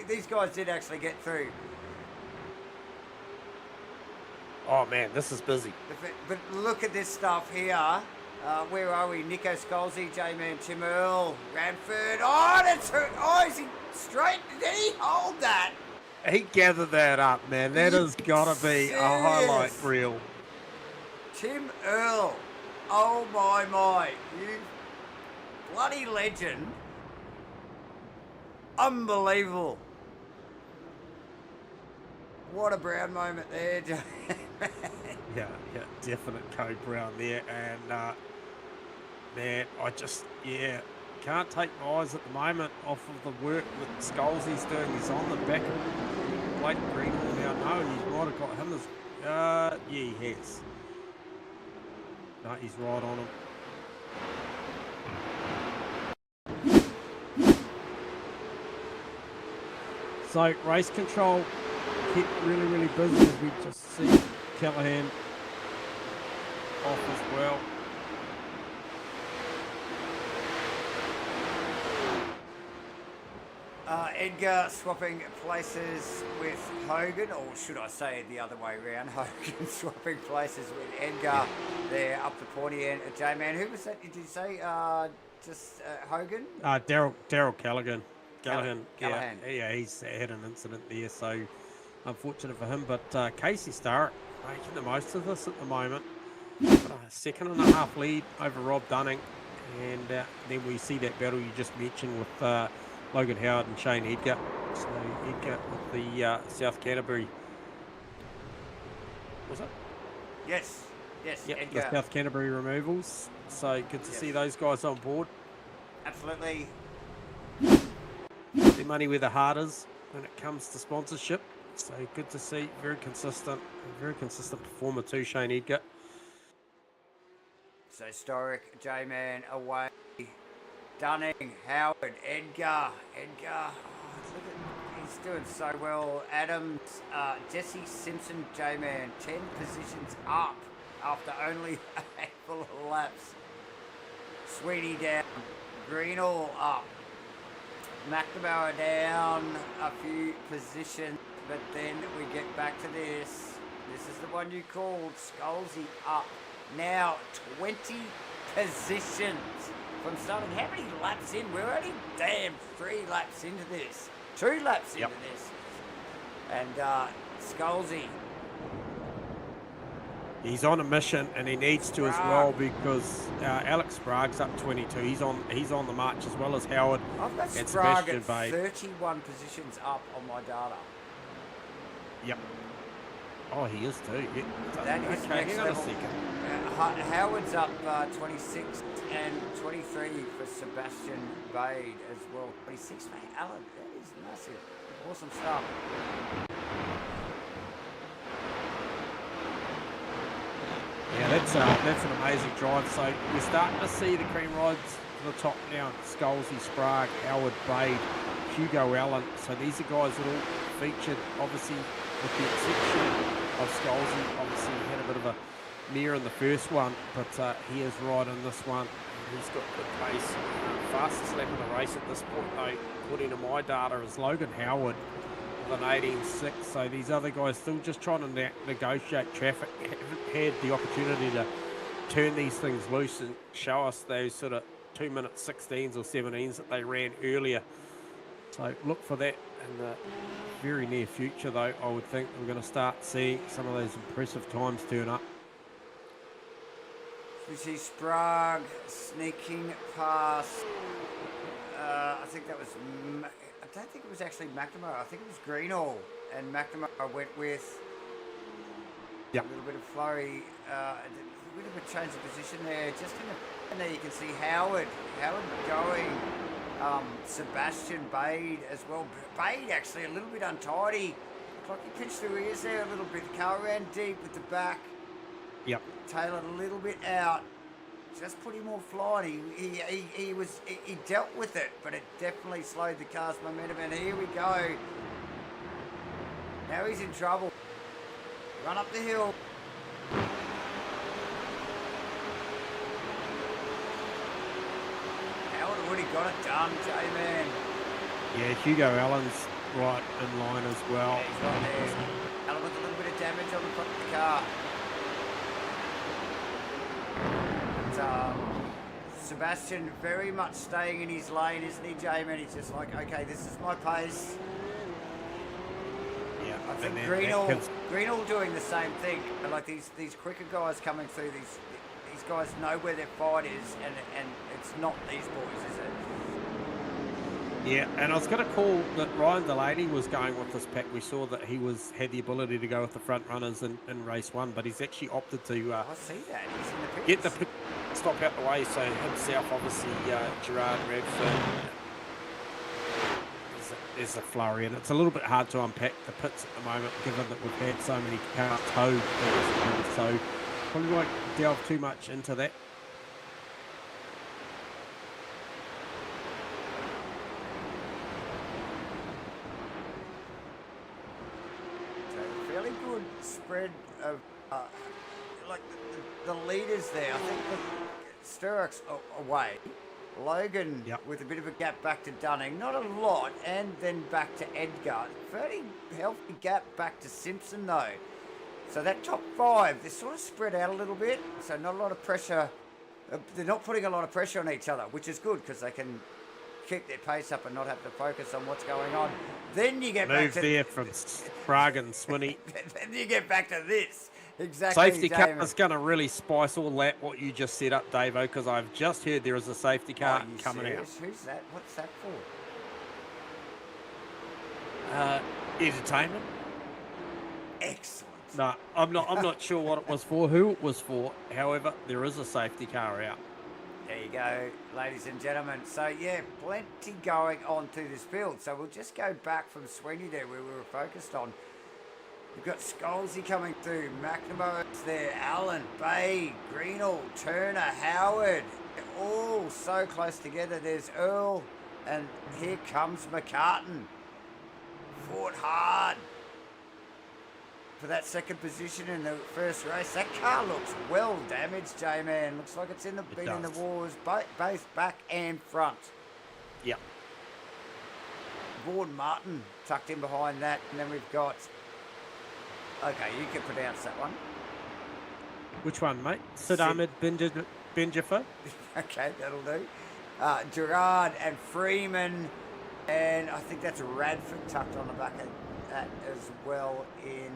these guys did actually get through. Oh man, this is busy. But look at this stuff here. Where are we? Nico Scalzi, J-Man, Tim Earl, Radford. Oh, that's hurt. Oh, is he straight? Did he hold that? He gathered that up, man. That has got to be a highlight reel. Tim Earl. Oh, my. You bloody legend. Unbelievable. What a Brown moment there. Yeah, definite code Brown there. And, man, I just, can't take my eyes at the moment off of the work that Scalzi's doing. He's on the back of Blake Greenwald now. No, he might have got him as, yeah, he has. No, he's right on him. So, race control kept really, really busy as we just see Callahan off as well. Edgar swapping places with Hogan, or should I say the other way around? Hogan swapping places with Edgar there up the pointy end. J-Man, who was that? Did you say Hogan? Daryl Callaghan. Callahan. Yeah, he's had an incident there, so unfortunate for him. But Casey Starrett making the most of this at the moment. Got a 2.5 lead over Rob Dunning, and then we see that battle you just mentioned with Logan Howard and Shane Edgar. So Edgar with the South Canterbury. Was it? Yes. Yep, Edgar. the South Canterbury removals. So good to see those guys on board. Absolutely. Put their money where the heart is when it comes to sponsorship. So good to see. Very consistent performer too, Shane Edgar. So historic, J-Man away. Dunning, Howard, Edgar. Oh, look at, he's doing so well. Adams, Jesse Simpson, J-Man, 10 positions up after only a handful of laps. Sweetie down, Greenall up. McNamara down a few positions, but then we get back to this. This is the one you called. Scalzi up. Now 20 positions from starting. How many laps in? We're only 3 laps into this. 2 laps into this. And Scalzi. He's on a mission, and he needs to as well, because Alex Sprague's up 22. He's on the march as well as Howard. I've got and Sprague Sebastian at Bay. 31 positions up on my data. Yep. Oh, he is too. Yeah. That is okay, next hang on a level. second. Howard's up 26 and 23 for Sebastian Bade as well. 26, mate. Alan, that is massive. Awesome stuff. Yeah, that's an amazing drive. So we're starting to see the cream rides to the top now. Scalzi, Sprague, Howard, Bade, Hugo Allen. So these are guys that all featured, obviously, with the exception of Scalzi. Obviously, he had a bit of a near in the first one, but he is right in this one. He's got good pace. Fastest lap of the race at this point, though, according to my data, is Logan Howard with an 18.6. So these other guys still just trying to negotiate traffic, haven't had the opportunity to turn these things loose and show us those sort of 2-minute 16s or 17s that they ran earlier. So look for that in the very near future, though. I would think we're going to start seeing some of those impressive times turn up. We see Sprague sneaking past. I think that was. I don't think it was actually McNamara. I think it was Greenall, and McNamara went with a little bit of flurry, a little bit of a change of position there. Just in the, and there you can see Howard going. Sebastian Bade as well. Bade actually a little bit untidy. Looked like he pinched through ears there a little bit. The car ran deep with the back. Yep. Tailored a little bit out. Just put him all flying. He dealt with it, but it definitely slowed the car's momentum. And here we go. Now he's in trouble. Run up the hill. Howard already got it done, J-Man. Yeah, Hugo Allen's right in line as well. Yeah, he's right there. Allen with a little bit of damage on the front of the car. But, Sebastian very much staying in his lane, isn't he, J-Man? He's just like, okay, this is my pace. Yeah, I think Greenall doing the same thing. Like these quicker guys coming through, these guys know where their fight is, and it's not these boys, is it? Yeah, and I was going to call that Ryan Delaney was going with this pack. We saw that he had the ability to go with the front runners in race 1, but he's actually opted to I see that. He's in the pits. get the stop out the way. So himself, obviously, Gerard Radford. There's a flurry, and it's a little bit hard to unpack the pits at the moment, given that we've had so many cars towed. So probably won't delve too much into that. Fairly good spread of like the leaders there. I think Sturrock's away. Logan with a bit of a gap back to Dunning, not a lot, and then back to Edgar. Fairly healthy gap back to Simpson though. So that top 5, they're sort of spread out a little bit, so not a lot of pressure. They're not putting a lot of pressure on each other, which is good because they can keep their pace up and not have to focus on what's going on. Then you get back to there from Prague and Swinney. Then you get back to this. Exactly. Safety car is going to really spice all that, what you just set up, Davo, because I've just heard there is a safety car coming serious? Out. Who's that? What's that for? Entertainment. Excellent. No, I'm not sure what it was for, who it was for. However, there is a safety car out. There you go, ladies and gentlemen. So, yeah, plenty going on through this field. So we'll just go back from Sweeney there where we were focused on. We've got Scholesy coming through, McNamo's there, Allen, Bay, Greenall, Turner, Howard. They're all so close together. There's Earl, and here comes McCartan. Fought hard for that second position in the first race. That car looks well damaged, J-Man. Looks like it's in the wars, both back and front. Yep. Vaughan Martin tucked in behind that, and then we've got... Okay, you can pronounce that one. Which one, mate? Sid Ahmed Benjafer? Okay, that'll do. Gerard and Freeman, and I think that's Radford tucked on the back of that as well in...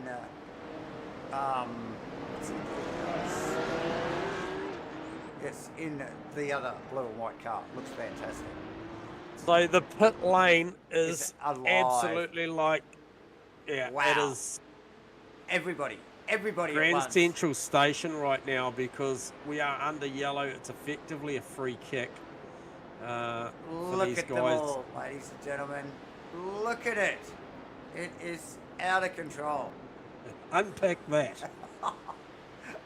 Yes, in the other blue and white car. Looks fantastic. So the pit lane is alive. Absolutely like... Yeah, wow. It is... Everybody Grand Central Station right now because we are under yellow. It's effectively a free kick for Look these at guys. Them all, ladies and gentlemen. Look at it. It is out of control. Unpack that.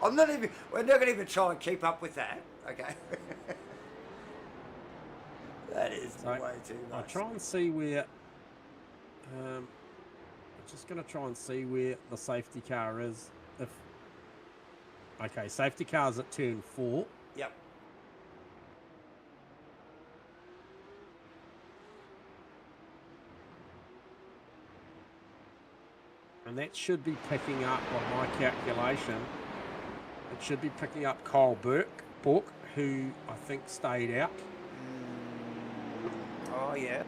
We're not going to even try and keep up with that. Okay. That is way too much. I'll try and see where... just going to try and see where the safety car is. Okay, safety car's at turn 4. Yep. And that should be picking up, by my calculation, it should be picking up Kyle Bourke, who I think stayed out. Oh, yeah.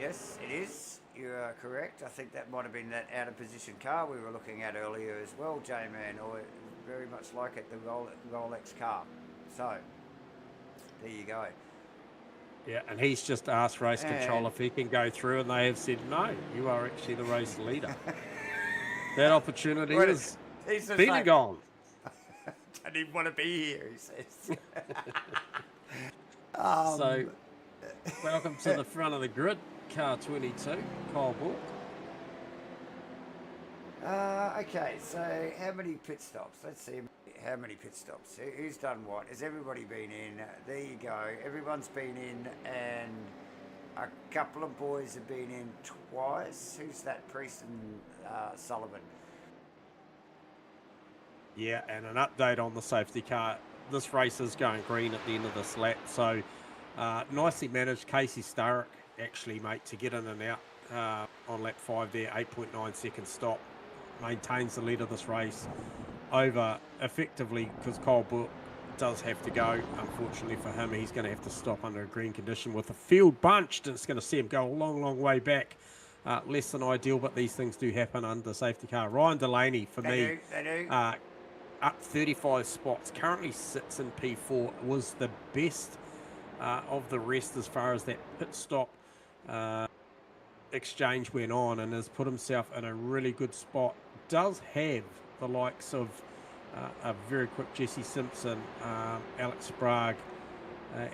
Yes, it is. You are correct. I think that might have been that out of position car we were looking at earlier as well, J-Man, or very much like it, the Rolex car. So, there you go. Yeah, and he's just asked race control if he can go through, and they have said, no, you are actually the race leader. That opportunity has been and gone. Don't even want to be here, he says. So, welcome to the front of the grid. Car 22, Kyle Bourke. Okay, so how many pit stops? Let's see how many pit stops. Who's done what? Has everybody been in? There you go. Everyone's been in, and A couple of boys have been in twice. Who's that? Priest and Sullivan. Yeah, and an update on the safety car. This race is going green at the end of this lap, so nicely managed. Casey Starrick, actually, mate, to get in and out on lap 5 there, 8.9 second stop. Maintains the lead of this race over effectively, because Kyle Book does have to go. Unfortunately for him, he's going to have to stop under a green condition with the field bunched, and it's going to see him go a long, long way back. Less than ideal, but these things do happen under safety car. Ryan Delaney, for me, They do. Up 35 spots, currently sits in P4, was the best of the rest as far as that pit stop exchange went on, and has put himself in a really good spot. Does have the likes of a very quick Jesse Simpson, Alex Sprague,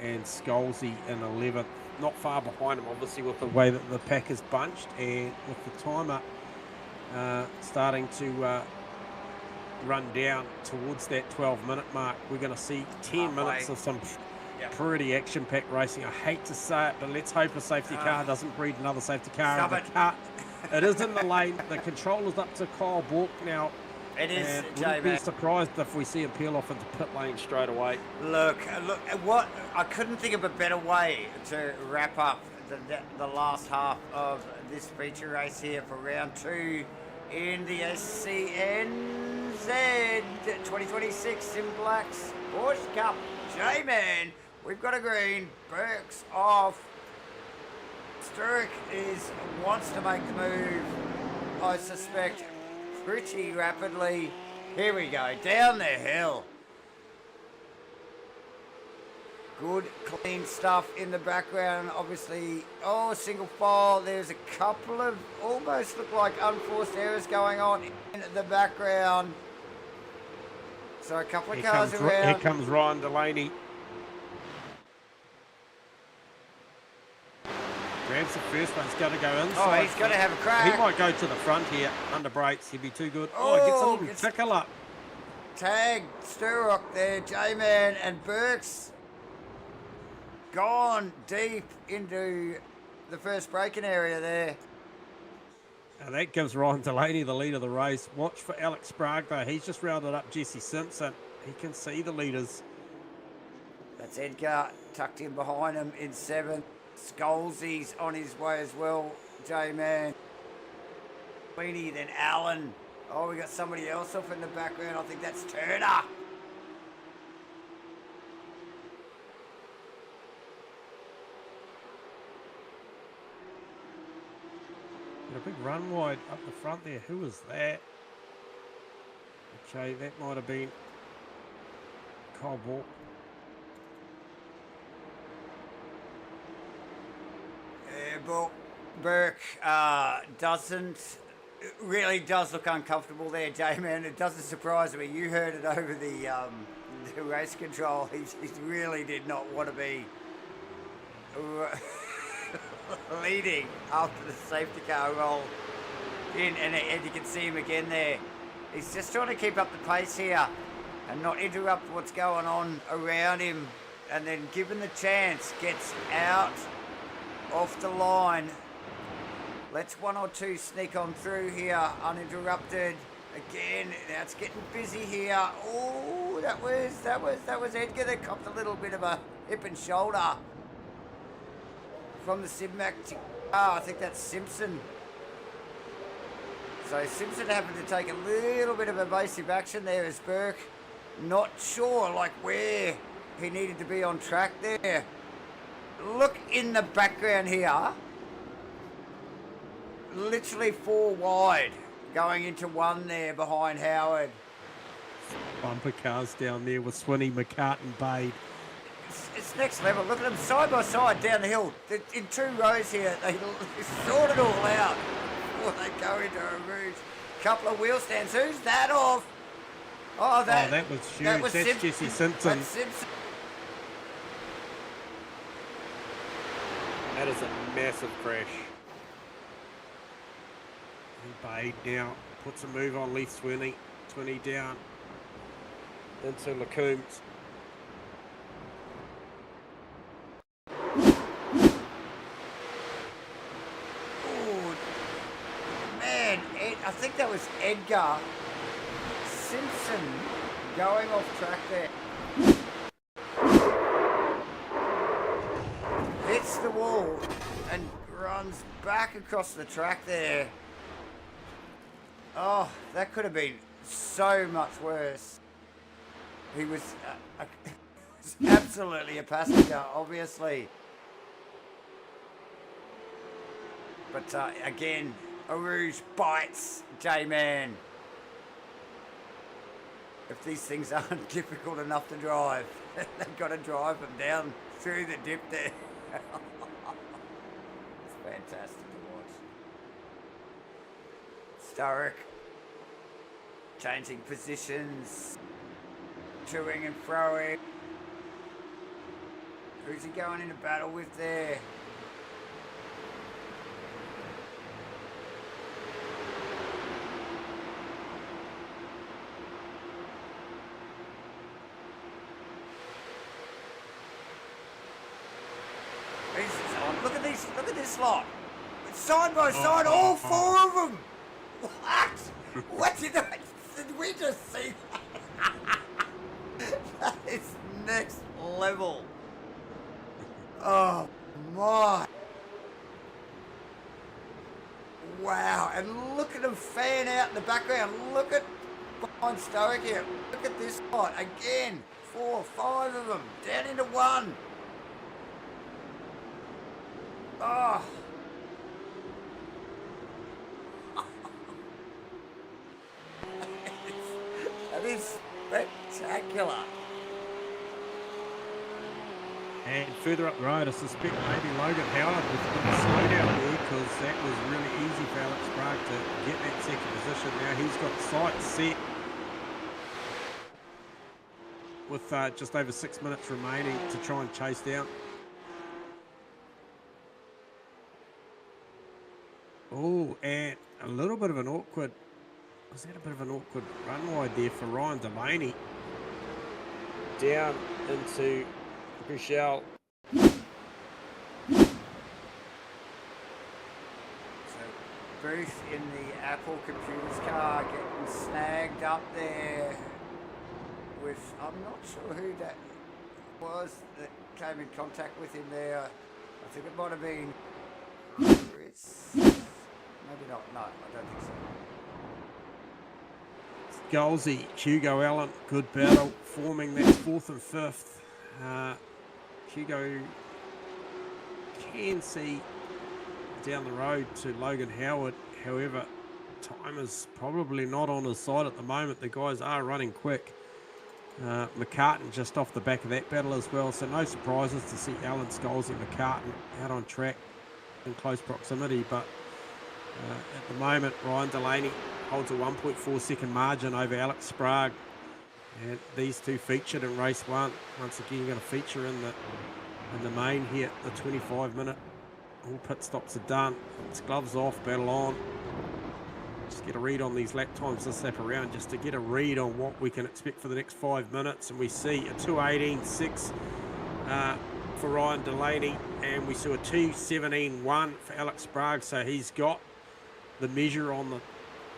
and Scholesy in 11th. Not far behind him, obviously, with the way that the pack is bunched, and with the timer starting to run down towards that 12-minute mark. We're going to see 10 minutes of some pretty action-packed racing. I hate to say it, but let's hope a safety car doesn't breed another safety car in the cut. It is in the lane. The control is up to Kyle Bork now. It is, and wouldn't be surprised if we see him peel off into pit lane straight away. Look, what I couldn't think of a better way to wrap up the last half of this feature race here for round 2 in the SCNZ 2026 SIMBLACKS Porsche Cup. J-Man, we've got a green. Burke's off. Sturrock wants to make the move, I suspect, pretty rapidly. Here we go, down the hill. Good, clean stuff in the background, obviously. Oh, single file. There's a couple of almost look like unforced errors going on in the background. So a couple of cars around. Here comes Ryan Delaney. Grabs the first one. He's got to go inside. Oh, he's got to have a crack. He might go to the front here. Under brakes. He'd be too good. Oh, gets a little tickle up. Tag Sturrock there. J-Man and Burks gone deep into the first braking area there. And that gives Ryan Delaney the lead of the race. Watch for Alex Sprague, though. He's just rounded up Jesse Simpson. He can see the leaders. That's Edgar tucked in behind him in 7th. Scholesey's on his way as well. J-Man. Weenie, then Allen. Oh, we got somebody else off in the background. I think that's Turner. A big run wide up the front there. Who was that? Okay, that might have been Kyle Bork. Burke really does look uncomfortable there, J-Man. It doesn't surprise me. You heard it over the race control. He really did not want to be leading after the safety car roll in, and you can see him again there. He's just trying to keep up the pace here and not interrupt what's going on around him, and then given the chance gets out off the line. Let's 1 or 2 sneak on through here uninterrupted. Again, now it's getting busy here. Oh, that was Edgar that copped a little bit of a hip and shoulder from the SIMRACING. Oh, I think that's Simpson. So Simpson having to take a little bit of evasive action there as Burke. Not sure like where he needed to be on track there. Look in the background here. Literally 4 wide going into 1 there behind Howard. Bumper cars down there with Swinney, McCartan, Bade. It's next level. Look at them side by side down the hill. In 2 rows here, they sort it all out before they go into a route. Couple of wheel stands. Who's that off? Oh, that was huge. That's Jesse Simpson. That's Simpson. That is a massive crash. And Bade now puts a move on Leith Swinney. Swinney down into Lacombe's. was Edgar Simpson going off track there. Hits the wall and runs back across the track there. Oh, that could have been so much worse. He was absolutely a passenger, obviously. But again, Arouge bites J-Man. If these things aren't difficult enough to drive, they've got to drive them down through the dip there. It's fantastic to watch. Sturrock changing positions, toing and throwing. Who's he going into battle with there? Look at this lot. It's side by side, all four of them. What? What did we just see? That is next level. Oh my. Wow, and look at them fan out in the background. Look at behind Stoic here. Look at this lot again. 4 or 5 of them down into one. Oh. That is spectacular. And further up the road, I suspect maybe Logan Howard was a bit of a slowdown there, because that was really easy for Alex Sprague to get that second position. Now he's got sights set with just over 6 minutes remaining to try and chase down. Oh, and a little bit of an awkward, was that a bit of an awkward run wide there for Ryan Delaney? Down into Michelle. So Booth in the Apple Computers car getting snagged up there with, I'm not sure who that was that came in contact with him there. I think it might have been Chris. Maybe not. No, I don't think so. Golsey, Hugo Allen, good battle, forming that 4th and 5th. Hugo can see down the road to Logan Howard. However, time is probably not on his side at the moment. The guys are running quick. McCartan just off the back of that battle as well. So no surprises to see Allen, Scholes and McCartan out on track in close proximity. But at the moment, Ryan Delaney holds a 1.4 second margin over Alex Sprague. And these two featured in race 1. Once again, going to feature in the main here. The 25-minute. All pit stops are done. It's gloves off, battle on. Just get a read on these lap times this lap around, just to get a read on what we can expect for the next 5 minutes. And we see a 2:18.6 for Ryan Delaney, and we saw a 2:17.1 for Alex Sprague. So he's got the measure on the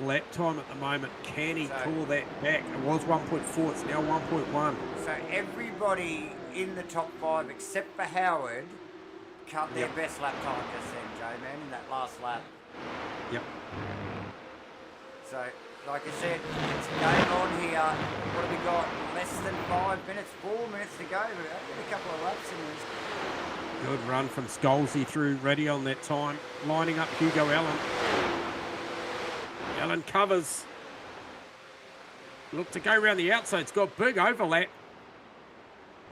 lap time at the moment. Can he pull that back? It was 1.4, it's now 1.1. So everybody in the top 5 except for Howard cut their best lap time just then, J-Man, in that last lap. Yep. So, like I said, it's game on here. What have we got? Less than 5 minutes, 4 minutes to go. We've got a couple of laps in this. Good run from Scholesy through ready on that time. Lining up Hugo Allen. Allen covers. Look to go around the outside. It's got big overlap.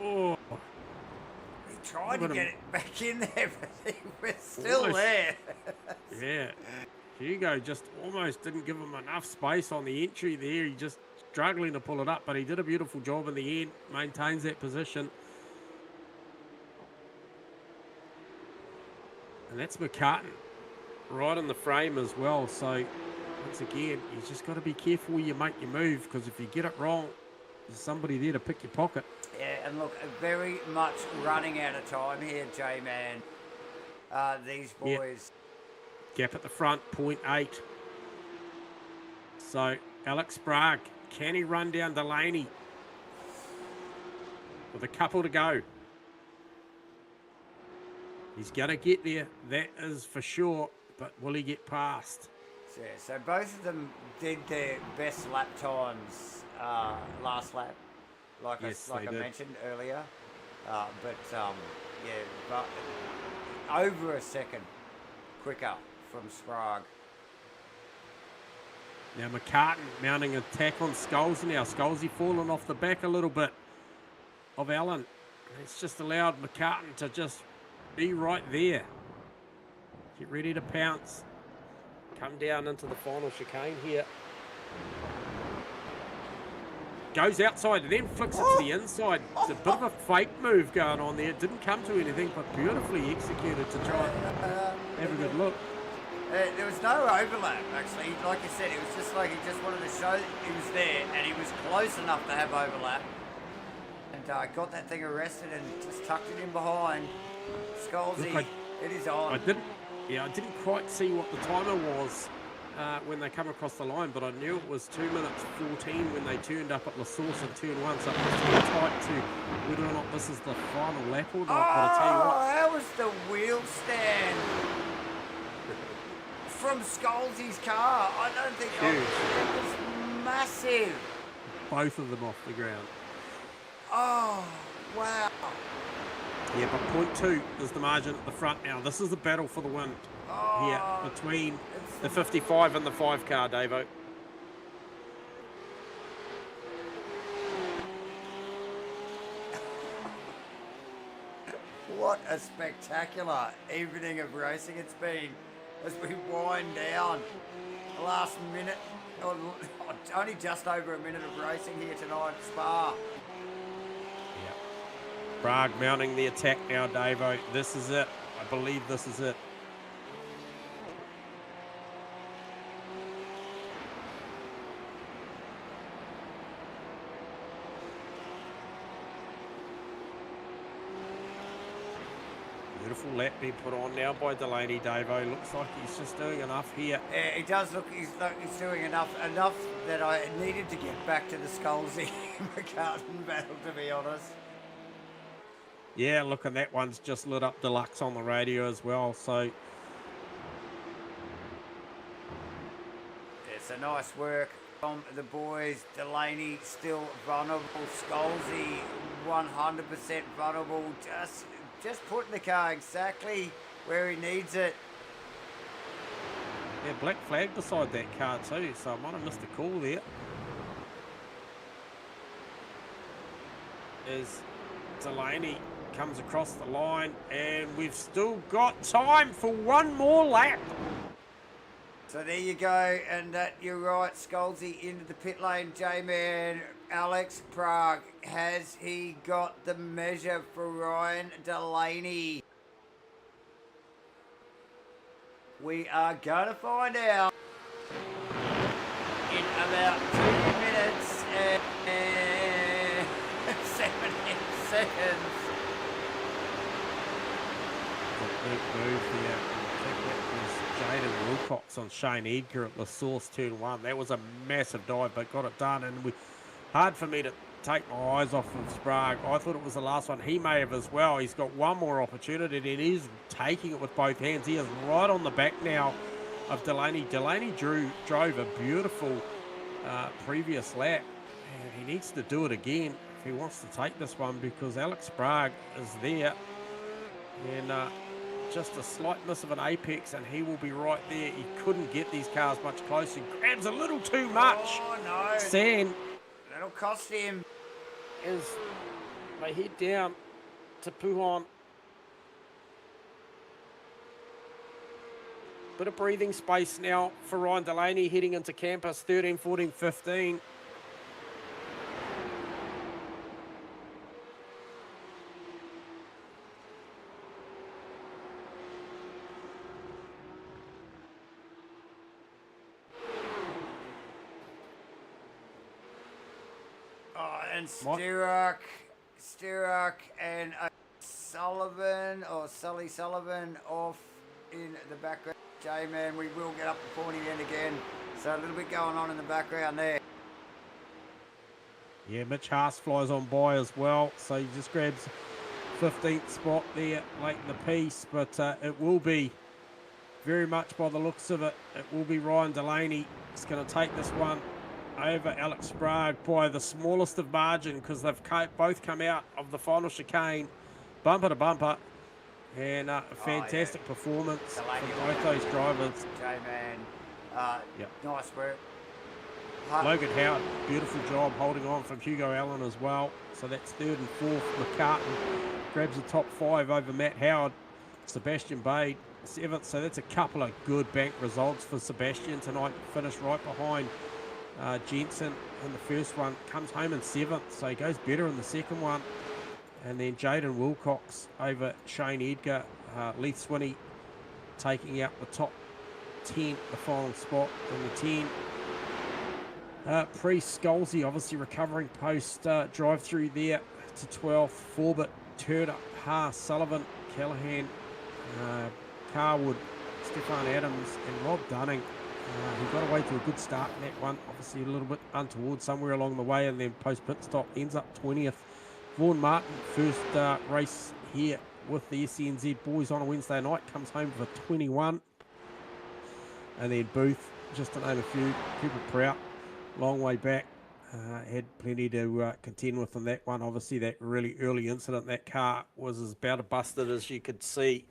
Oh. He tried to get it back in there, but he was still there. Yeah. Hugo just almost didn't give him enough space on the entry there. He just struggling to pull it up, but he did a beautiful job in the end. Maintains that position. And that's McCartan right in the frame as well. So once again, you just got to be careful where you make your move, because if you get it wrong, there's somebody there to pick your pocket. Yeah, and look, very much running out of time here, J-Man. These boys. Gap at the front, 0.8. So Alex Sprague, can he run down Delaney with a couple to go? He's going to get there, that is for sure, but will he get past? Yeah, so both of them did their best lap times last lap, like Yes, I they did. mentioned earlier. But over a second quicker from Sprague. Now McCartan mounting an attack on Scholesy now. Scholesy falling off the back a little bit of Allen. It's just allowed McCartan to just be right there. Get ready to pounce. Come down into the final chicane here. Goes outside and then flicks it to the inside. It's a bit of a fake move going on there. It didn't come to anything, but beautifully executed to try and have a good look. There was no overlap, actually. Like I said, it was just like he just wanted to show he was there, and he was close enough to have overlap. And got that thing arrested and just tucked it in behind. Scholesy, it is on. I didn't quite see what the timer was when they come across the line, but I knew it was 2 minutes 14 when they turned up at La Source in turn 1, so it must be tight to whether or not this is the final lap or not. But I tell you what, that was the wheel stand from Scholesy's car. I don't think it was massive. both of them off the ground. Oh, wow. Yeah, but 0.2 is the margin at the front now. This is the battle for the win here between the 55 and the 5 car, Davo. What a spectacular evening of racing it's been as we wind down the last minute, or only just over a minute of racing here tonight at Spa. Prague mounting the attack now, Davo. This is it. I believe this is it. Beautiful lap being put on now by Delaney, Davo. Looks like he's just doing enough here. Yeah, he does look, he's doing enough that I needed to get back to the Scholesy McCartan battle, to be honest. Yeah, look, and that one's just lit up deluxe on the radio as well, so. It's a nice work from the boys. Delaney still vulnerable. Scholesy 100% vulnerable. Just putting the car exactly where he needs it. Yeah, black flag beside that car too, so I might have missed a call there. As Delaney comes across the line, and we've still got time for one more lap. So there you go, and you're right, Scholesy into the pit lane. J-Man, Alex Prague, has he got the measure for Ryan Delaney? We are going to find out in about 2 minutes and 17 seconds. Big move here. I think that was Jaden Wilcox on Shane Edgar at La Source turn 1. That was a massive dive, but got it done. And hard for me to take my eyes off of Sprague. I thought it was the last one. He may have as well. He's got one more opportunity, and he's taking it with both hands. He is right on the back now of Delaney. Delaney drove a beautiful previous lap, and he needs to do it again if he wants to take this one, because Alex Sprague is there. And just a slight miss of an apex, and he will be right there. He couldn't get these cars much closer. He grabs a little too much. Oh, no. Sand. That'll cost him. As they head down to Puhon. Bit of breathing space now for Ryan Delaney heading into campus, 13, 14, 15. And Stirrock and Sullivan, or Sully Sullivan, off in the background. J-Man, we will get up the pointy end again. So a little bit going on in the background there. Yeah, Mitch Haas flies on by as well, so he just grabs 15th spot there late in the piece, but it will be very much by the looks of it, it will be Ryan Delaney. He's going to take this one over Alex Sprague by the smallest of margin, because they've both come out of the final chicane bumper to bumper, and a fantastic performance from both those drivers. J-Man, nice work. Logan Howard, beautiful job holding on from Hugo Allen as well. So that's third and fourth. McCartan grabs the top 5 over Matt Howard. Sebastian Bade, 7th. So that's a couple of good bank results for Sebastian tonight. Finished right behind Jensen in the first one. Comes home in 7th. So he goes better in the second one. And then Jaden Wilcox over Shane Edgar. Leith Swinney taking out the top 10, the final spot in the 10. Pre-Scalzi obviously recovering post drive-through there to 12th. Forbett, Turner, Haas, Sullivan, Callahan, Carwood, Stefan Adams and Rob Dunning. He got away to a good start in that one. Obviously a little bit untoward somewhere along the way, and then post-pit stop ends up 20th. Vaughan Martin, first race here with the SCNZ boys on a Wednesday night, comes home for 21. And then Booth, just to name a few, Cooper Prout, long way back, had plenty to contend with on that one. Obviously that really early incident, that car was as about as busted as you could see.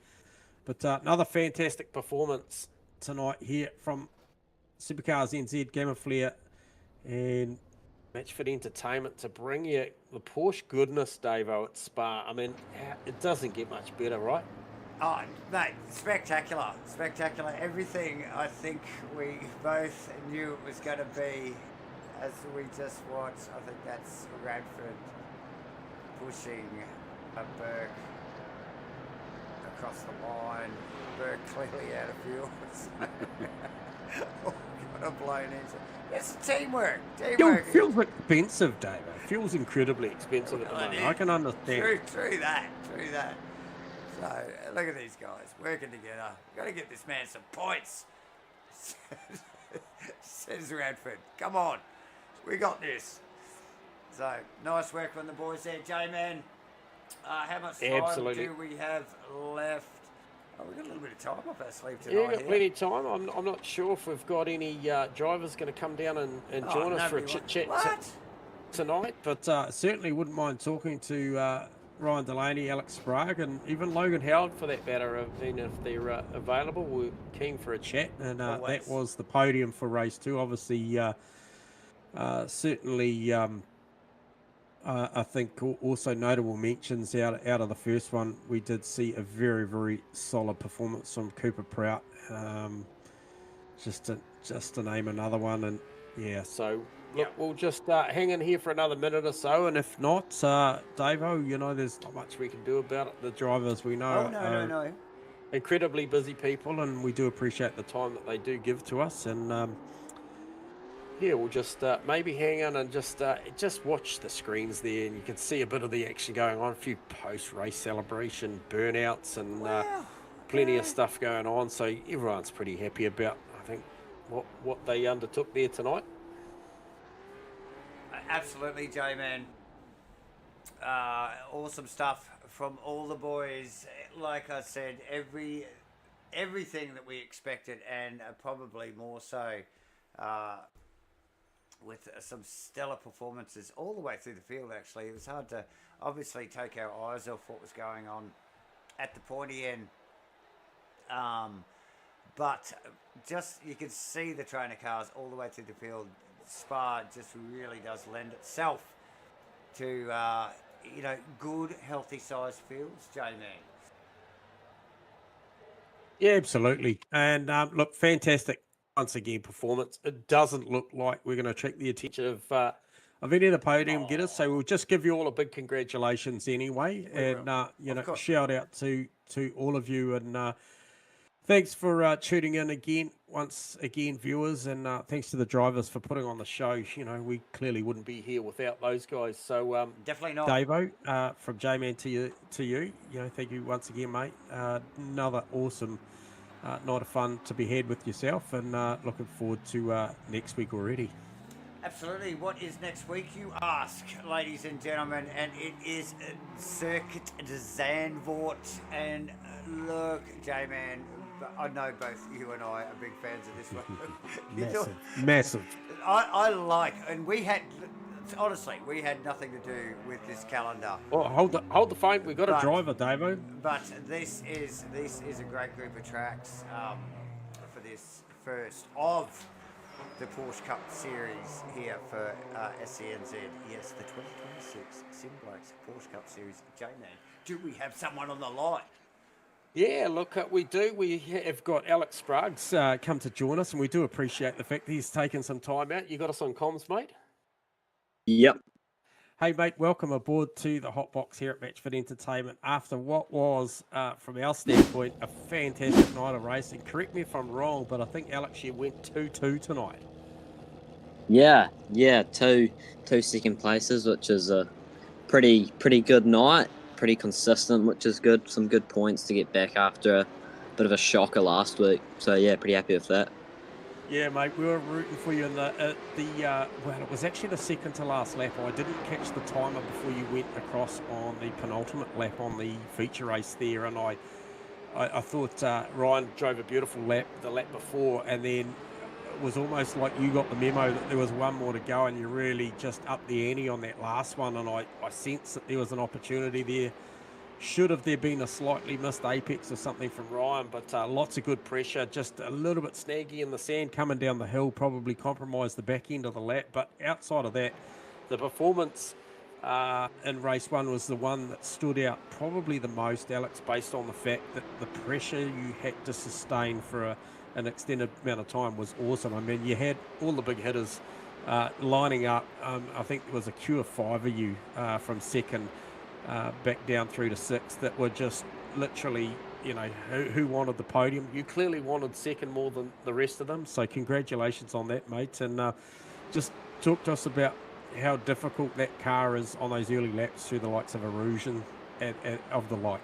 But another fantastic performance tonight here from Supercars NZ, GAMAFLARE and Matchfit Entertainment to bring you the Porsche goodness, Davo, at Spa. I mean, it doesn't get much better, right? Oh, mate, spectacular, spectacular. Everything I think we both knew it was going to be as we just watched. I think that's Radford pushing a Burke across the line. Burke clearly out of fuel. Got a blown engine. It's teamwork. Teamwork. Feels expensive, Dave. It feels incredibly expensive at the moment. I can understand. True that. So, look at these guys working together. Got to get this man some points. Says Radford. Come on. We got this. So, nice work from the boys there. J-Man, how much time do we have left? Oh, we've got a little bit of time up our sleeve tonight. Yeah, we've got plenty of time. I'm not sure if we've got any drivers going to come down and join us for a chit-chat tonight, but certainly wouldn't mind talking to Ryan Delaney, Alex Sprague, and even Logan Howard for that matter. I mean, if they're available, we're keen for a chat. And that was the podium for race 2. Obviously, certainly, I think also notable mentions out of the first one. We did see a very, very solid performance from Cooper Prout. Just to name another one, and yeah, so. Look, we'll just hang in here for another minute or so, and if not, Davo, you know, there's not much we can do about it. The drivers we know no. Incredibly busy people, and we do appreciate the time that they do give to us. And yeah, we'll just maybe hang on and just watch the screens there, and you can see a bit of the action going on. A few post-race celebration burnouts and plenty of stuff going on. So everyone's pretty happy about, I think, what they undertook there tonight. Absolutely, J-Man. Awesome stuff from all the boys. Like I said, everything that we expected, and probably more so, with some stellar performances all the way through the field. Actually, it was hard to obviously take our eyes off what was going on at the pointy end. But just you could see the trainer cars all the way through the field. Spa just really does lend itself to good, healthy sized fields, J-Man. Yeah, absolutely. And look, fantastic once again performance. It doesn't look like we're going to attract the attention of any of the podium getters, so we'll just give you all a big congratulations anyway, and shout out to all of you, and thanks for tuning in again, once again, viewers, and thanks to the drivers for putting on the show. You know, we clearly wouldn't be here without those guys. So definitely not. Davo, from J-Man to you, you know, thank you once again, mate. Another awesome night of fun to be had with yourself, and looking forward to next week already. Absolutely. What is next week, you ask, ladies and gentlemen? And it is Circuit de Zandvoort. And look, J-Man, I know both you and I are big fans of this one. Massive. I like, and we had, honestly, we had nothing to do with this calendar. Oh, hold the phone. We got a driver, Davo. But this is a great group of tracks for this first of the Porsche Cup Series here for SCNZ. Yes, the 2026 SIMBLACKS Porsche Cup Series. J-Man, do we have someone on the line? Yeah, look, we do. We have got Alex Spraggs come to join us, and we do appreciate the fact that he's taken some time out. You got us on comms, mate? Yep. Hey, mate, welcome aboard to the Hot Box here at Matchfit Entertainment after what was, from our standpoint, a fantastic night of racing. Correct me if I'm wrong, but I think, Alex, you went 2-2 tonight. Yeah, two second places, which is a pretty good night, pretty consistent, which is good. Some good points to get back after a bit of a shocker last week. So yeah, pretty happy with that. Yeah, mate, we were rooting for you in well, it was actually the second to last lap. I didn't catch the timer before you went across on the penultimate lap on the feature race there, and I thought Ryan drove a beautiful lap the lap before, and then it was almost like you got the memo that there was one more to go, and you really just upped the ante on that last one, and I sensed that there was an opportunity there. Should have there been a slightly missed apex or something from Ryan, but lots of good pressure, just a little bit snaggy in the sand coming down the hill, probably compromised the back end of the lap. But outside of that, the performance in race one was the one that stood out probably the most, Alex, based on the fact that the pressure you had to sustain for an extended amount of time was awesome. I mean, you had all the big hitters lining up. I think there was a queue of 5 of you from second back down through to 6 that were just literally, you know, who wanted the podium. You clearly wanted second more than the rest of them, so congratulations on that, mate. And just talk to us about how difficult that car is on those early laps through the likes of erosion and of the like.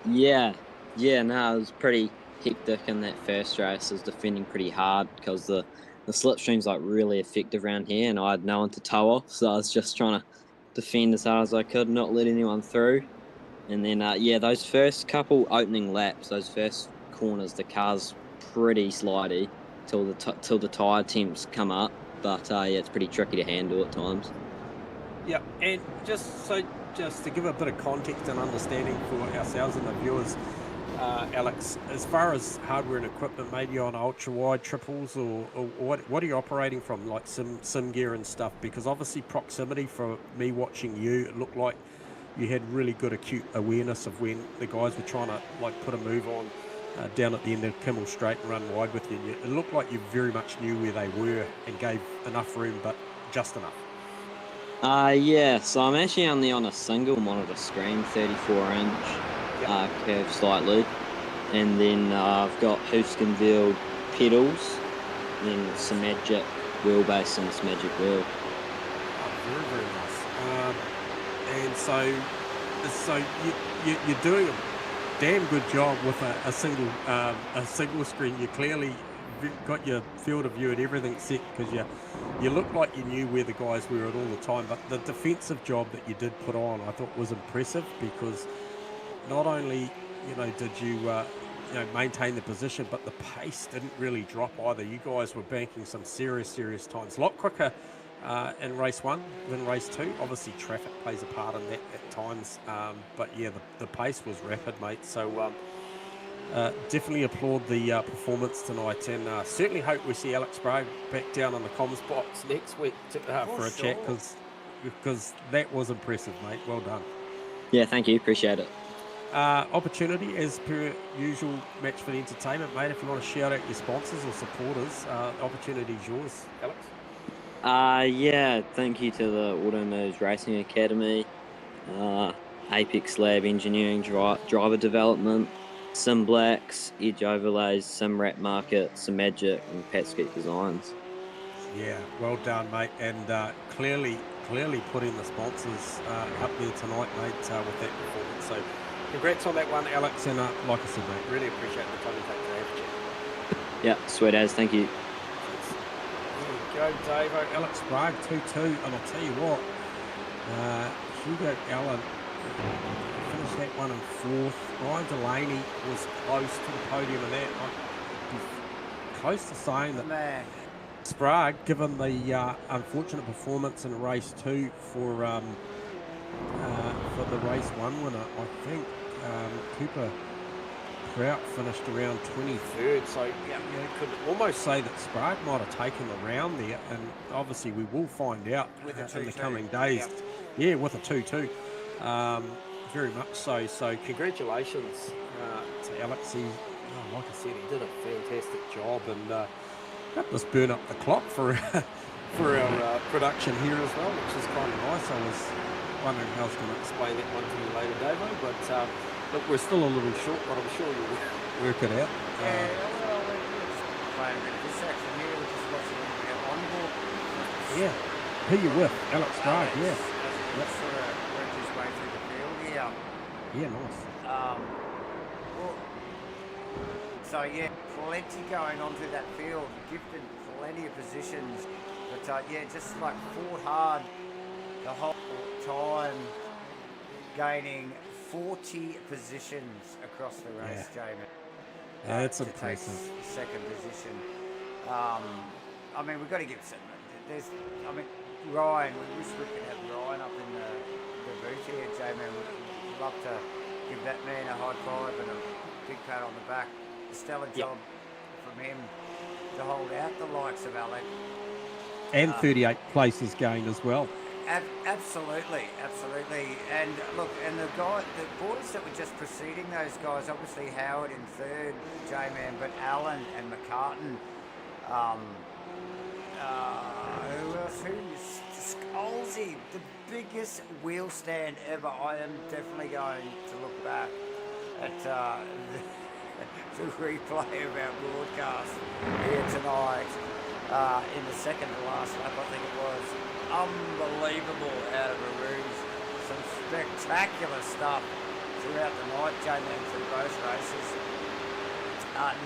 Yeah, no, it was pretty hectic in that first race. I was defending pretty hard because the slipstream's like really effective around here, and I had no one to tow off, so I was just trying to defend as hard as I could, not let anyone through. And then those first couple opening laps, those first corners, the car's pretty slidey till the tyre temps come up, but it's pretty tricky to handle at times. Yeah, and just to give a bit of context and understanding for ourselves and the viewers, Alex, as far as hardware and equipment, maybe on ultra wide triples, or what are you operating from, like sim gear and stuff? Because obviously proximity, for me watching you, it looked like you had really good acute awareness of when the guys were trying to like put a move on down at the end of Kimmel Straight and run wide with you. It looked like you very much knew where they were and gave enough room, but just enough. So I'm actually only on a single monitor screen, 34-inch. Curved slightly, and then I've got Huskenville pedals, then some magic wheelbase and some magic wheel. Very, very nice. And so you're doing a damn good job with a single screen. You clearly got your field of view and everything set, because you looked like you knew where the guys were at all the time. But the defensive job that you did put on, I thought was impressive, because not only, did you, maintain the position, but the pace didn't really drop either. You guys were banking some serious times. A lot quicker in race one than race two. Obviously, traffic plays a part in that at times. But yeah, the pace was rapid, mate. So definitely applaud the performance tonight, and certainly hope we see Alex Sprague back down on the comms box next week for a chat, because that was impressive, mate. Well done. Yeah, thank you. Appreciate it. Opportunity, as per usual, Matchfit Entertainment, mate. If you want to shout out your sponsors or supporters, opportunity is yours, Alex. Thank you to the Automo's Racing Academy, Apex Lab Engineering, Driver Development, SIMBLACKS, Edge Overlays, SimRac Market, SimMagic, and Patskeet Designs. Yeah, well done, mate. And clearly putting the sponsors up there tonight, mate, with that performance. So congrats on that one, Alex, and like I said, mate, really appreciate the time you take to have a chat. Yeah, sweet as. Thank you. There we go, Davo. Alex Sprague, 2-2, and I'll tell you what, Hugo Allen finished that one in 4th. Ryan Delaney was close to the podium, and that I'd be close to saying that Sprague, given the unfortunate performance in race 2 for the race 1 winner, I think Cooper Prout finished around 23rd, so you could almost say that Sprague might have taken the round there, and obviously we will find out in the coming days. Yeah, with a 2-2, very much so. So congratulations to Alex. He, like I said, he did a fantastic job, and helped us burn up the clock for our production here as well, which is kind of nice. I was wondering how I was going to explain that one to you later, Davo, but look, we're still a little short, but I'm sure you'll work it out. Well, we're just playing a bit of this action here. We're just watching a bit of on-board. Yeah. Who you with? Alex Sprague, yeah. Sort of worked his way through the field here. Yeah, nice. So yeah, plenty going on through that field. Gifted plenty of positions, but yeah, just like fought hard the whole time, gaining 40 positions across the race, Jamie. Yeah, that's to impressive. take second position. I mean, we've got to give some. Ryan, we wish we could have Ryan up in the booth here, J-Man. We'd love to give that man a high five and a big pat on the back. A stellar job from him to hold out the likes of Alec. And 38 places gained as well. Absolutely. And look, and the boys that were just preceding those guys, obviously Howard in 3rd, J-Man, but Allen and McCartan. Who else? Scholesy, the biggest wheel stand ever. I am definitely going to look back at the replay of our broadcast here tonight in the second to last lap, I think it was. Unbelievable out of a ruse. Some spectacular stuff throughout the night, J-Man, through both races.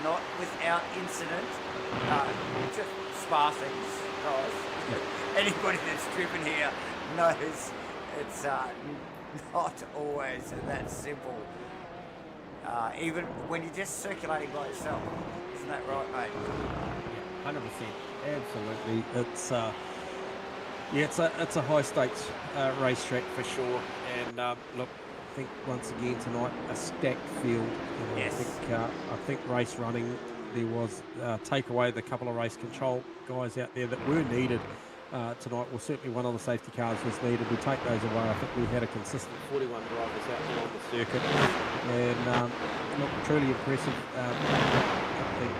Not without incident. Just spar things, guys. Anybody that's driven here knows it's not always that simple. Even when you're just circulating by yourself. Isn't that right, mate? 100%. Absolutely. It's a high stakes racetrack for sure. And look, I think once again tonight a stacked field. Yes. I think race running, there was take away the couple of race control guys out there that were needed tonight. Well, certainly one of the safety cars was needed. We take those away. I think we had a consistent 41 drivers out there on the circuit, and look, truly impressive. I think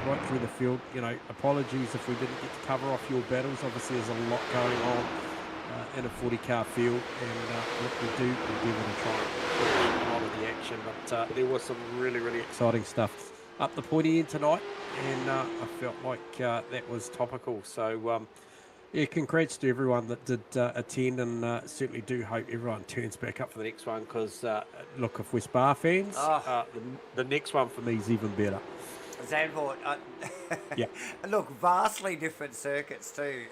right through the field. Apologies if we didn't get to cover off your battles. Obviously, there's a lot going on in a 40-car field, and look, we do want to try and put a lot of the action. But there was some really exciting stuff up the pointy end tonight, and I felt like that was topical. So yeah, congrats to everyone that did attend, and certainly do hope everyone turns back up for the next one, because look, if we're Spa fans, the next one for me is even better. Zandvoort, yeah. Look, vastly different circuits too.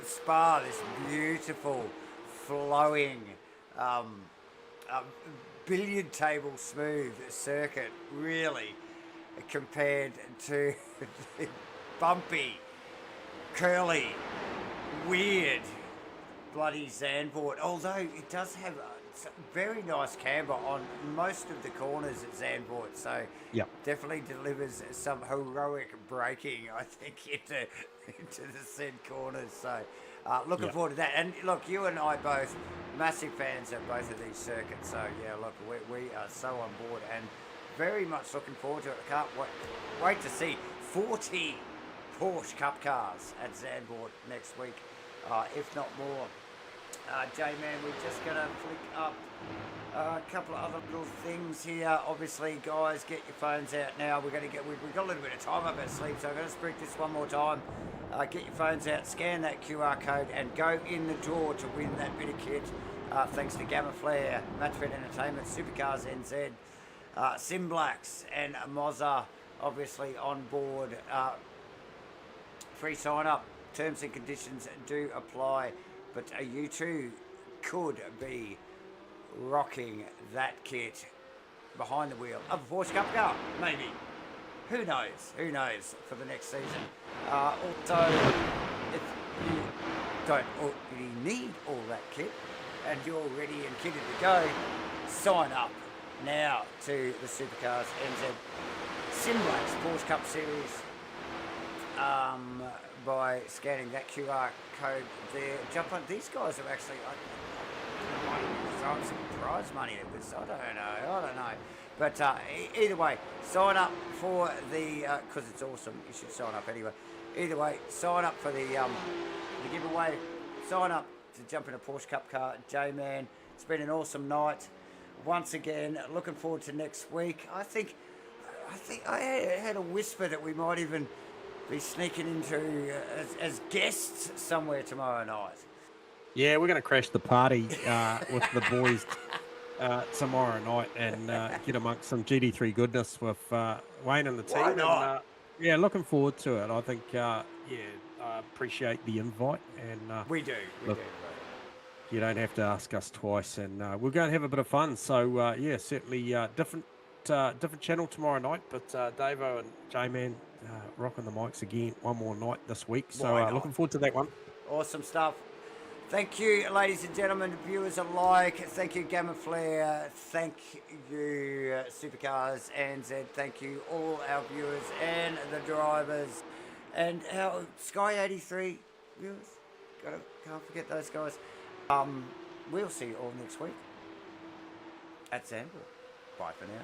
Spa, this beautiful, flowing, billiard table smooth circuit, really, compared to bumpy, curly, weird, bloody Zandvoort. Although it does have a very nice camber on most of the corners at Zandvoort, so definitely delivers some heroic braking, I think, into the said corners. So looking forward to that. And look, you and I both massive fans of both of these circuits. So yeah, look, we are so on board and very much looking forward to it. I can't wait to see 40 Porsche Cup cars at Zandvoort next week, if not more. J-Man, we're just going to flick up a couple of other little things here. Obviously, guys, get your phones out now. We've got a little bit of time up our sleeve, so I'm going to speak this one more time. Get your phones out, scan that QR code, and go in the draw to win that bit of kit. thanks to GAMAFLARE, Matchfit Entertainment, Supercars NZ, SIMBLACKS and Mozza obviously on board. Free sign up, terms and conditions do apply, but you too could be rocking that kit behind the wheel of a Porsche Cup car, maybe. Who knows for the next season. Also, if you don't already need all that kit and you're ready and kitted to go, sign up now to the Supercars NZ SIMBLACKS Porsche Cup Series by scanning that QR code there. Jump on. These guys are actually throwing some prize money at this. I don't know. But either way, sign up for the because it's awesome. You should sign up anyway. Either way, sign up for the giveaway. Sign up to jump in a Porsche Cup car, J-Man. It's been an awesome night. Once again, looking forward to next week. I think I had a whisper that we might even be sneaking into as guests somewhere tomorrow night. Yeah, we're going to crash the party with the boys tomorrow night and get amongst some GD3 goodness with Wayne and the team. Why not? And, yeah, looking forward to it. I think, I appreciate the invite. And We do. You don't have to ask us twice, and we're going to have a bit of fun. So, certainly different channel tomorrow night, but Davo and J-Man rocking the mics again one more night this week. So looking forward to that one. Awesome stuff. Thank you, ladies and gentlemen, viewers alike. Thank you, GAMAFLARE. Thank you, Supercars NZ. Thank you, all our viewers and the drivers. And our Sky 83 viewers. Can't forget those guys. We'll see you all next week at Sandwell. Bye for now.